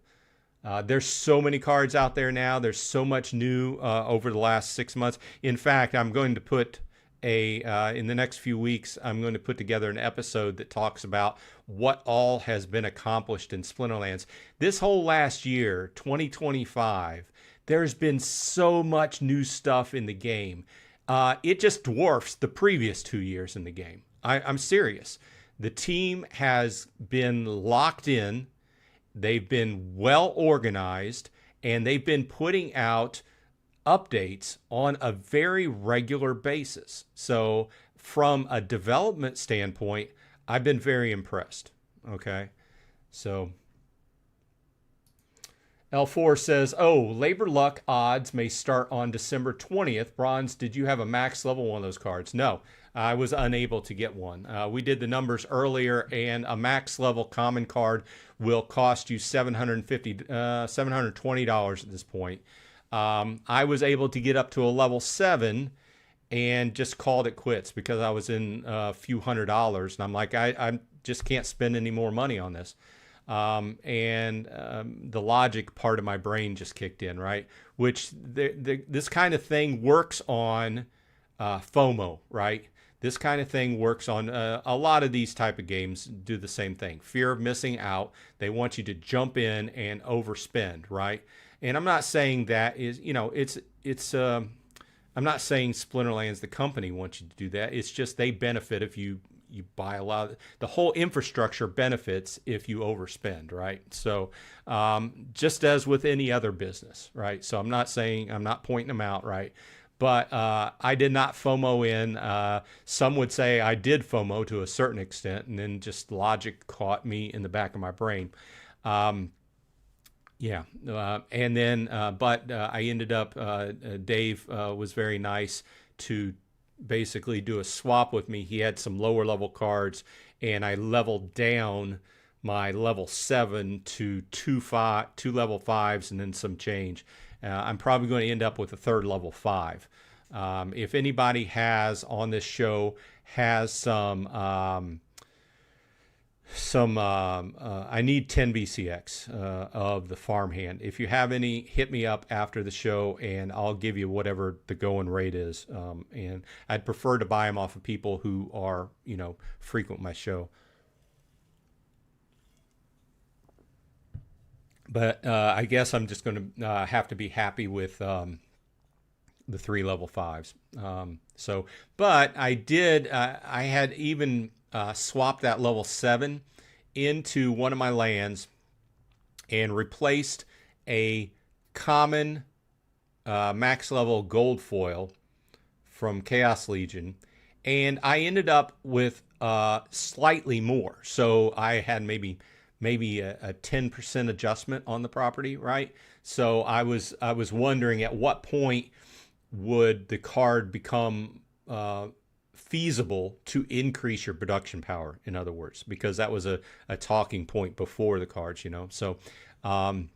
There's so many cards out there now. There's so much new over the last 6 months. In fact, I'm going to put in the next few weeks, I'm going to put together an episode that talks about what all has been accomplished in Splinterlands. This whole last year, 2025, there's been so much new stuff in the game. It just dwarfs the previous 2 years in the game. I'm serious. The team has been locked in. They've been well organized, and they've been putting out updates on a very regular basis. So from a development standpoint, I've been very impressed. Okay. So L4 says, oh, Labor Luck odds may start on December 20th. Bronze, did you have a max level one of those cards? No, I was unable to get one. We did the numbers earlier, and a max level common card will cost you $720 at this point. I was able to get up to a level 7 and just called it quits because I was in a few $100s, and I'm like, I just can't spend any more money on this. The logic part of my brain just kicked in, right? Which this kind of thing works on FOMO, right? This kind of thing works on a lot of these type of games do the same thing. Fear of missing out. They want you to jump in and overspend, right? And I'm not saying that is, it's I'm not saying Splinterlands, the company, wants you to do that. It's just they benefit if you buy a lot. The whole infrastructure benefits if you overspend, right? So just as with any other business, right? So I'm not pointing them out, right? But I did not FOMO in. Some would say I did FOMO to a certain extent, and then just logic caught me in the back of my brain. Yeah, and then, but I ended up, Dave was very nice to basically do a swap with me. He had some lower level cards, and I leveled down my level 7 to two level 5s and then some change. I'm probably going to end up with a third level 5. If anybody has on this show has some I need 10 BCX of the farmhand. If you have any, hit me up after the show and I'll give you whatever the going rate is. And I'd prefer to buy them off of people who are, frequent my show. But I guess I'm just going to have to be happy with the 3 level 5s. But I did, I had even swapped that level 7 into one of my lands and replaced a common max level gold foil from Chaos Legion, and I ended up with slightly more. So I had maybe a 10% adjustment on the property, right? So I was wondering at what point would the card become feasible to increase your production power, in other words, because that was a talking point before the cards, So, and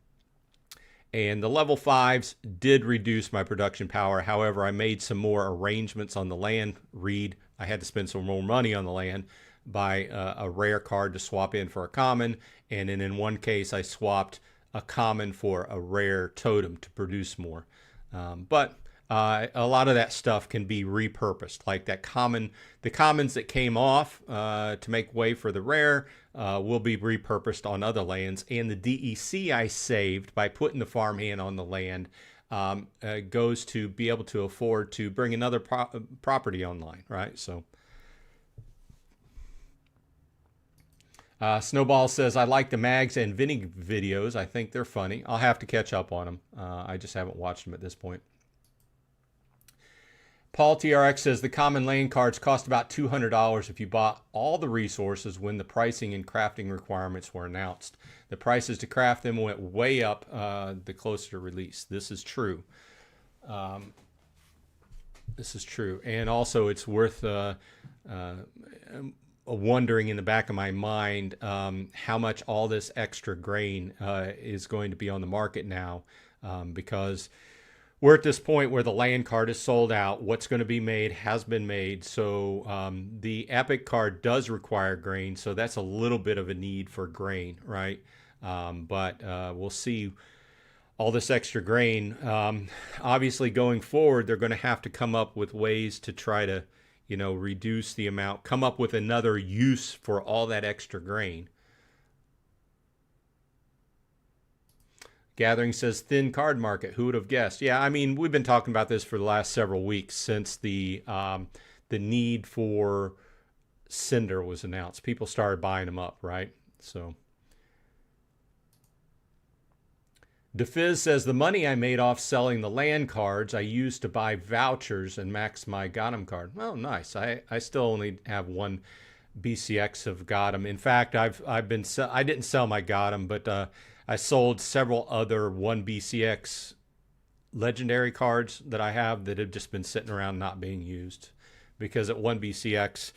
the level 5s did reduce my production power. However, I made some more arrangements on the land read. I had to spend some more money on the land, buy a rare card to swap in for a common. And then in one case, I swapped a common for a rare totem to produce more. But a lot of that stuff can be repurposed, like the commons that came off to make way for the rare will be repurposed on other lands. And the DEC I saved by putting the farmhand on the land goes to be able to afford to bring another property online, right? So Snowball says, I like the Mags and Vinny videos. I think they're funny. I'll have to catch up on them. I just haven't watched them at this point. Paul TRX says the common land cards cost about $200 if you bought all the resources when the pricing and crafting requirements were announced. The prices to craft them went way up the closer to release. This is true. And also it's worth wondering in the back of my mind how much all this extra grain is going to be on the market now, because we're at this point where the land card is sold out. What's going to be made has been made. So the epic card does require grain. So that's a little bit of a need for grain, right? But we'll see all this extra grain. Obviously, going forward, they're going to have to come up with ways to try to, reduce the amount, come up with another use for all that extra grain. Gathering says thin card market. Who would have guessed? Yeah, I mean, we've been talking about this for the last several weeks since the need for Cinder was announced. People started buying them up, right? So DeFizz says the money I made off selling the land cards I used to buy vouchers and max my Gotham card. Oh, nice. I still only have one BCX of Gotham. In fact, I didn't sell my Gotham, but I sold several other 1 BCX legendary cards that I have that have just been sitting around not being used, because at 1 BCX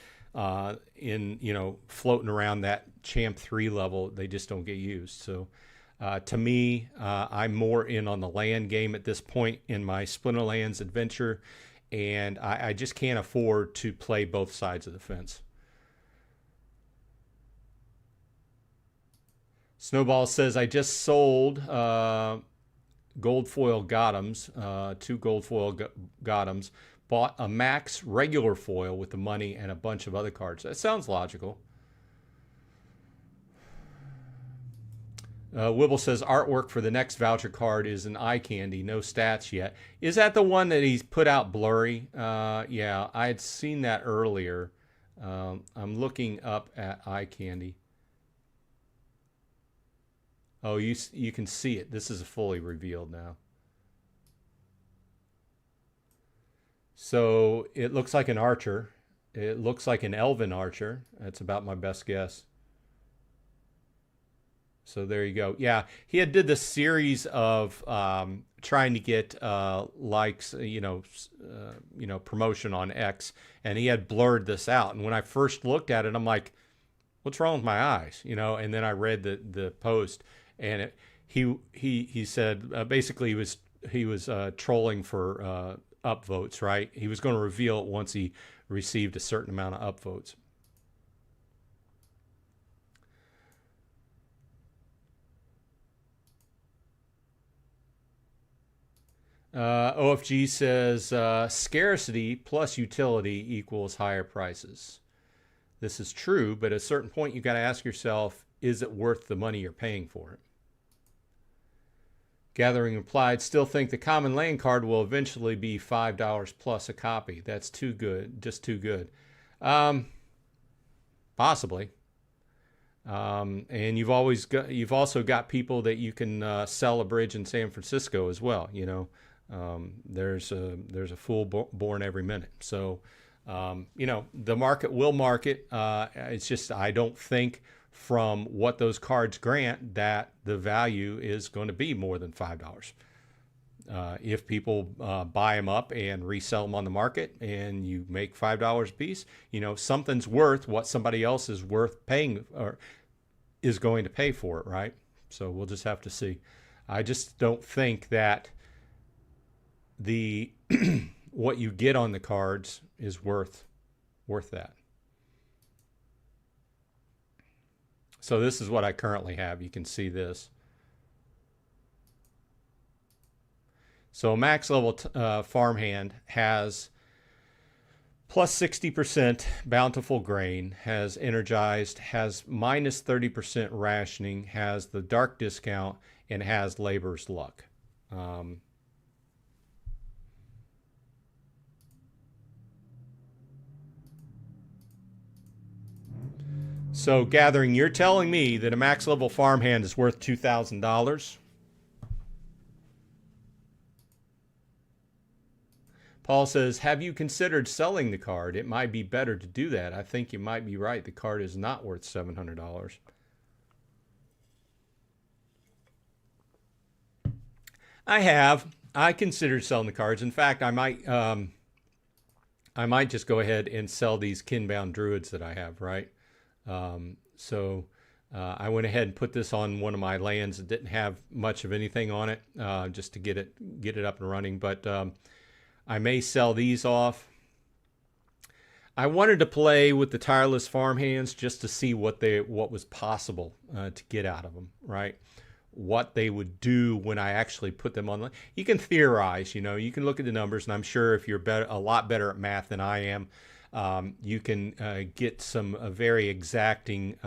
floating around that champ 3 level, they just don't get used. So to me, I'm more in on the land game at this point in my Splinterlands adventure, and I just can't afford to play both sides of the fence. Snowball says, I just sold gold foil Gothams, 2 gold foil Gothams, bought a max regular foil with the money and a bunch of other cards. That sounds logical. Wibble says artwork for the next voucher card is an eye candy, no stats yet. Is that the one that he's put out blurry? Yeah, I had seen that earlier. I'm looking up at eye candy. Oh, you can see it. This is fully revealed now. So it looks like an archer. It looks like an elven archer. That's about my best guess. So there you go. Yeah, he had did this series of trying to get likes, promotion on X, and he had blurred this out. And when I first looked at it, I'm like, "What's wrong with my eyes?" And then I read the post, and he said basically he was trolling for upvotes, right? He was going to reveal it once he received a certain amount of upvotes. OFG says scarcity plus utility equals higher prices. This is true, but at a certain point you got to ask yourself, is it worth the money you're paying for it? Gathering replied, still think the common land card will eventually be $5 plus a copy. That's too good, just too good. Possibly. And you've also got people that you can sell a bridge in San Francisco as well. There's a fool born every minute. So, the market will market. It's just, I don't think from what those cards grant that the value is going to be more than $5. If people buy them up and resell them on the market and you make $5 a piece, something's worth what somebody else is worth paying or is going to pay for it, right? So we'll just have to see. I just don't think that the what you get on the cards is worth that. So this is what I currently have. You can see this. So a max level farmhand has plus 60% bountiful grain, has energized, has minus 30% rationing, has the dark discount, and has labor's luck. So Gathering, you're telling me that a max level farmhand is worth $2,000? Paul says, have you considered selling the card? It might be better to do that. I think you might be right. The card is not worth $700. I have. I considered selling the cards. In fact, I might just go ahead and sell these kinbound druids that I have, right? I went ahead and put this on one of my lands that didn't have much of anything on it, just to get it up and running. But I may sell these off. I wanted to play with the Tireless Farmhands just to see what was possible to get out of them, right? What they would do when I actually put them on. You can theorize, you can look at the numbers, and I'm sure if you're a lot better at math than I am, you can get some very exacting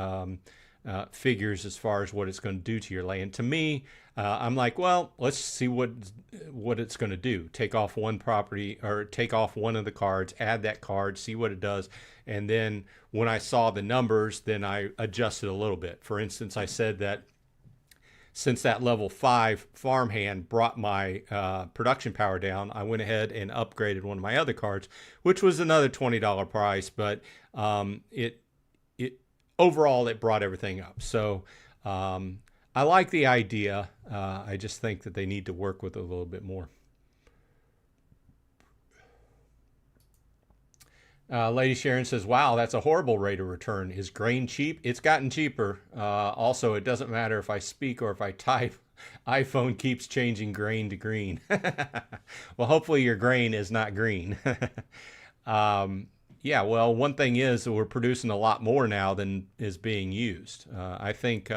figures as far as what it's going to do to your land. To me, I'm like, well, let's see what it's going to do. Take off one property or take off one of the cards, add that card, see what it does. And then when I saw the numbers, then I adjusted a little bit. For instance, I said that since that level 5 farmhand brought my production power down, I went ahead and upgraded one of my other cards, which was another $20 price, but overall it brought everything up. So I like the idea. I just think that they need to work with it a little bit more. Lady Sharon says, wow, that's a horrible rate of return. Is grain cheap? It's gotten cheaper. Also, it doesn't matter if I speak or if I type. iPhone keeps changing grain to green. Well, hopefully your grain is not green. Yeah, well, one thing is we're producing a lot more now than is being used. I think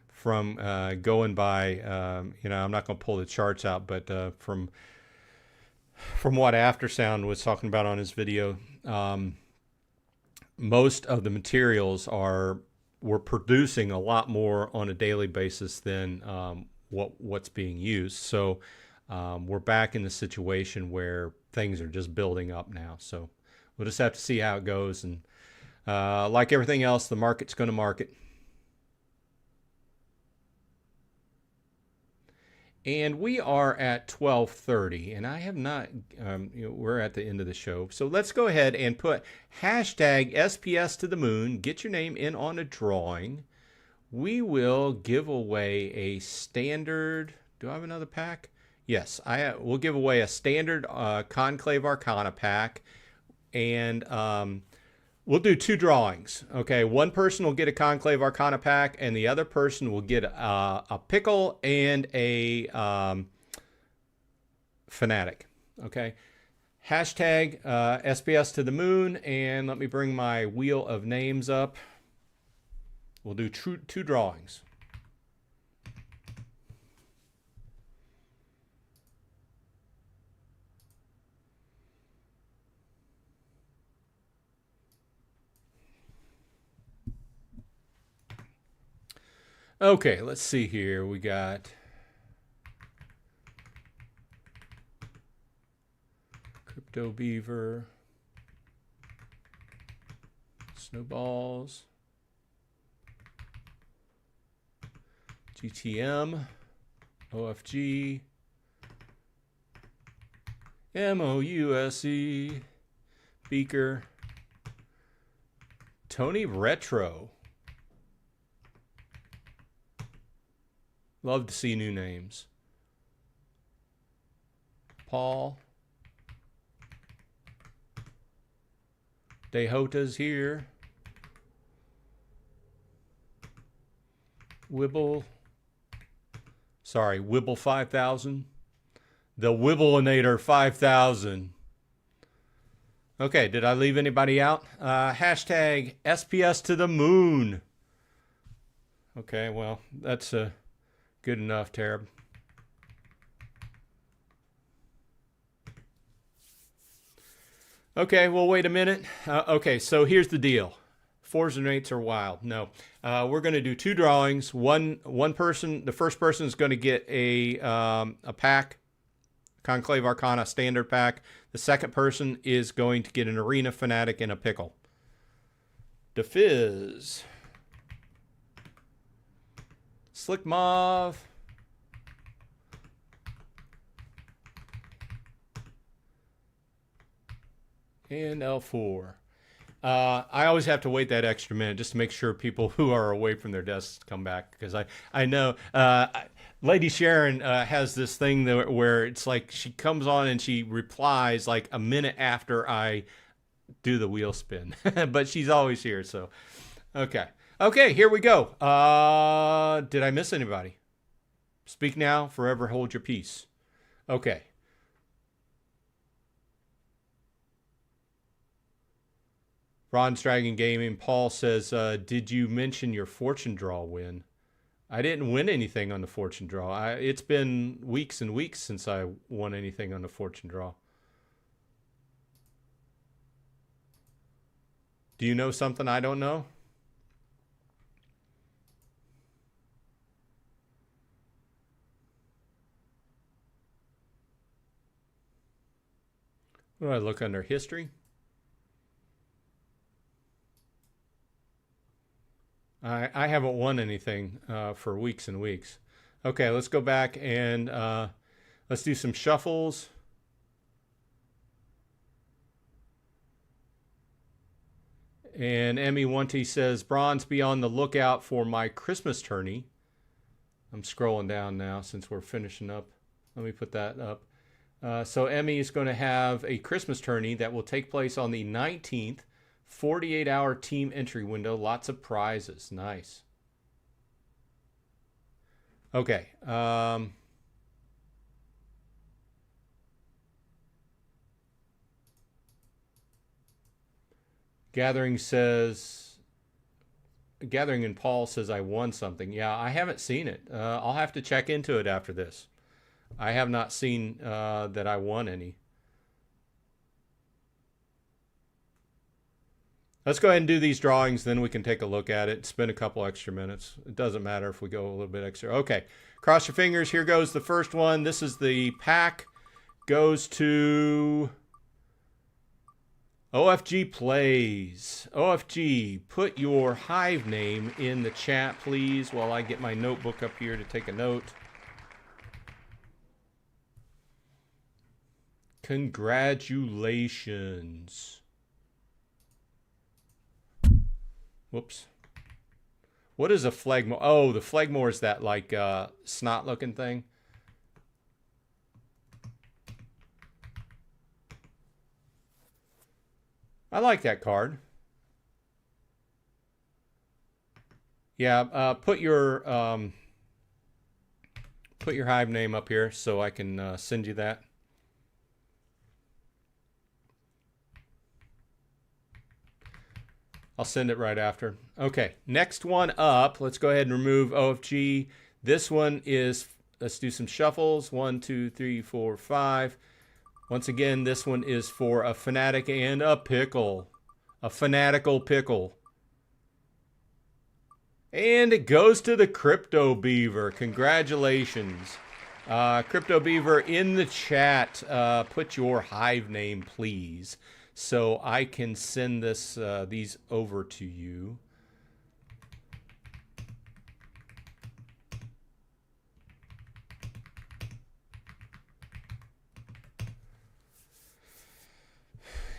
from going by, I'm not going to pull the charts out, but from what Aftersound was talking about on his video, most of the materials are we're producing a lot more on a daily basis than what's being used. So we're back in the situation where things are just building up now. So we'll just have to see how it goes. And like everything else, the market's going to market. And we are at 12:30, and I have not, we're at the end of the show. So let's go ahead and put hashtag SPS to the moon. Get your name in on a drawing. We will give away a standard, do I have another pack? Yes, we'll give away a standard Conclave Arcana pack, and we'll do 2 drawings. Okay, one person will get a Conclave Arcana pack, and the other person will get a pickle and a fanatic. Okay, hashtag SPS to the moon, and let me bring my wheel of names up. We'll do 2 drawings. Okay, let's see here. We got Crypto Beaver, Snowballs, GTM, OFG, MOUSE, Beaker, Tony Retro. Love to see new names. Paul. Dehota's here. Wibble. Sorry, Wibble 5000. The Wibblinator 5000. Okay, did I leave anybody out? Hashtag SPS to the moon. Okay, well, that's good enough, Tarab. Okay, well, wait a minute. Okay, so here's the deal. 4s and 8s are wild. No, we're going to do 2 drawings. One person, the first person is going to get a pack, Conclave Arcana standard pack. The second person is going to get an Arena Fanatic and a pickle. DeFizz. Slick Mauve. And L4. I always have to wait that extra minute just to make sure people who are away from their desks come back, because I know Lady Sharon has this thing where it's like she comes on and she replies like a minute after I do the wheel spin, but she's always here. So, okay, here we go. Did I miss anybody? Speak now, forever hold your peace. Okay. Ron's Dragon Gaming. Paul says, did you mention your fortune draw win? I didn't win anything on the fortune draw. It's been weeks and weeks since I won anything on the fortune draw. Do you know something I don't know? What do I look under history? I haven't won anything for weeks and weeks. Okay, let's go back and let's do some shuffles. And Emmy Wanty says, Bronze, be on the lookout for my Christmas tourney. I'm scrolling down now since we're finishing up. Let me put that up. So Emmy is going to have a Christmas tourney that will take place on the 19th. 48-hour team entry window. Lots of prizes. Nice. Okay. Gathering and Paul says I won something. Yeah, I haven't seen it. I'll have to check into it after this. I have not seen that I won any. Let's go ahead and do these drawings, then we can take a look at it. Spend a couple extra minutes. It doesn't matter if we go a little bit extra. Okay, cross your fingers. Here goes the first one. This is the pack. Goes to OFG Plays. OFG, put your Hive name in the chat, please, while I get my notebook up here to take a note. Congratulations. Whoops. What is a phlegmore? Oh, the phlegmore is that like snot looking thing. I like that card. Yeah, put your Hive name up here so I can send you that. I'll send it right after. Okay, next one up. Let's go ahead and remove OFG. This one is, let's do some shuffles. 1, 2, 3, 4, 5. Once again, this one is for a fanatic and a pickle. A fanatical pickle. And it goes to the Crypto Beaver. Congratulations. Crypto Beaver, in the chat, put your Hive name, please, so I can send these over to you.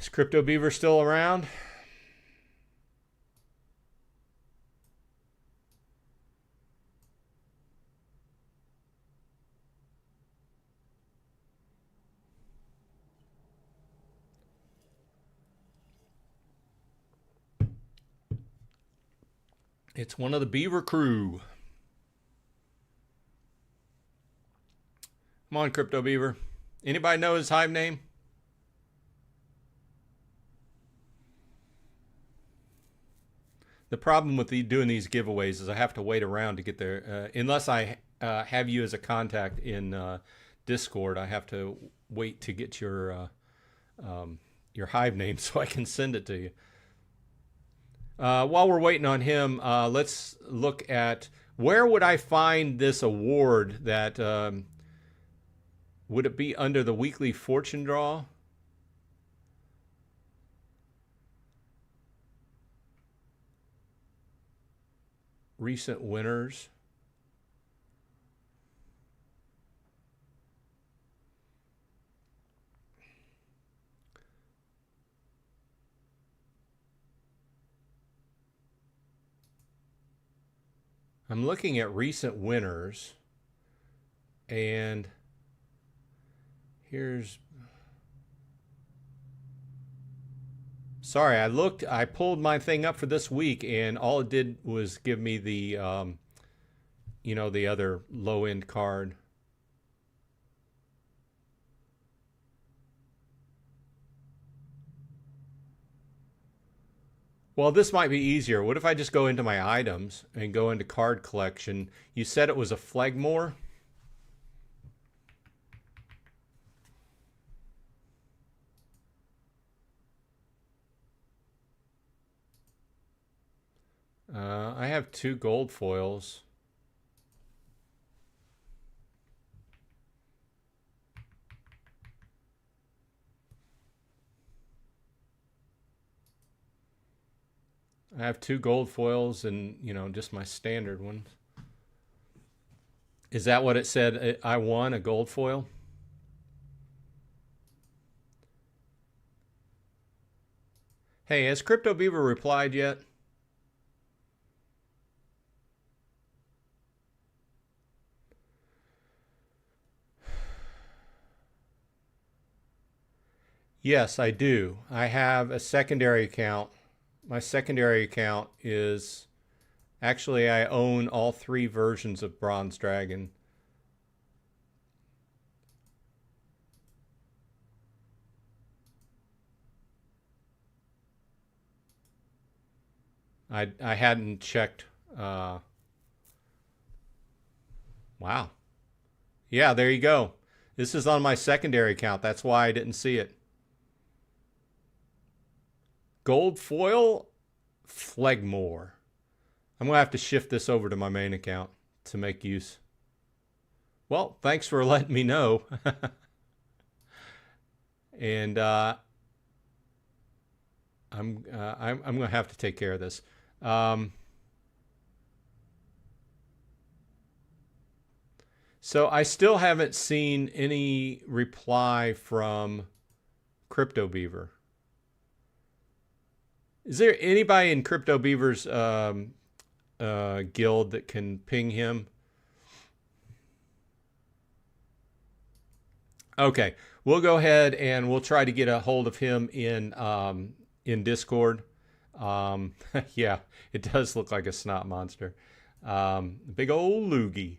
Is Crypto Beaver still around? It's one of the Beaver crew. Come on, Crypto Beaver. Anybody know his Hive name? The problem with doing these giveaways is I have to wait around to get there. Unless I have you as a contact in Discord, I have to wait to get your Hive name so I can send it to you. While we're waiting on him, let's look at where would I find this award that would it be under the weekly fortune draw? Recent winners. I'm looking at recent winners, and here's, sorry, I pulled my thing up for this week, and all it did was give me the, the other low-end card. Well, this might be easier. What if I just go into my items and go into card collection? You said it was a phlegmore? I have 2 gold foils. I have 2 gold foils and, just my standard ones. Is that what it said? I won a gold foil? Hey, has Crypto Beaver replied yet? Yes, I do. I have a secondary account. My secondary account is, actually, I own all 3 versions of Bronze Dragon. I hadn't checked. Wow. Yeah, there you go. This is on my secondary account. That's why I didn't see it. Gold foil? Phlegmore. I'm going to have to shift this over to my main account to make use. Well, thanks for letting me know. And I'm going to have to take care of this. So I still haven't seen any reply from Crypto Beaver. Is there anybody in Crypto Beaver's guild that can ping him? Okay, we'll go ahead and we'll try to get a hold of him in Discord. Yeah, it does look like a snot monster. Big old loogie.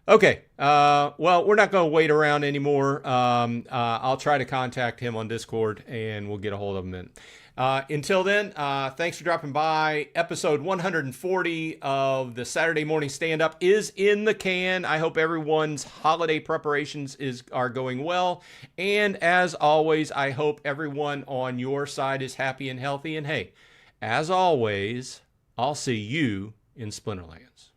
Okay, well, we're not going to wait around anymore. I'll try to contact him on Discord, and we'll get a hold of him then. Until then, thanks for dropping by. Episode 140 of the Saturday Morning Stand-Up is in the can. I hope everyone's holiday preparations are going well. And as always, I hope everyone on your side is happy and healthy. And hey, as always, I'll see you in Splinterlands.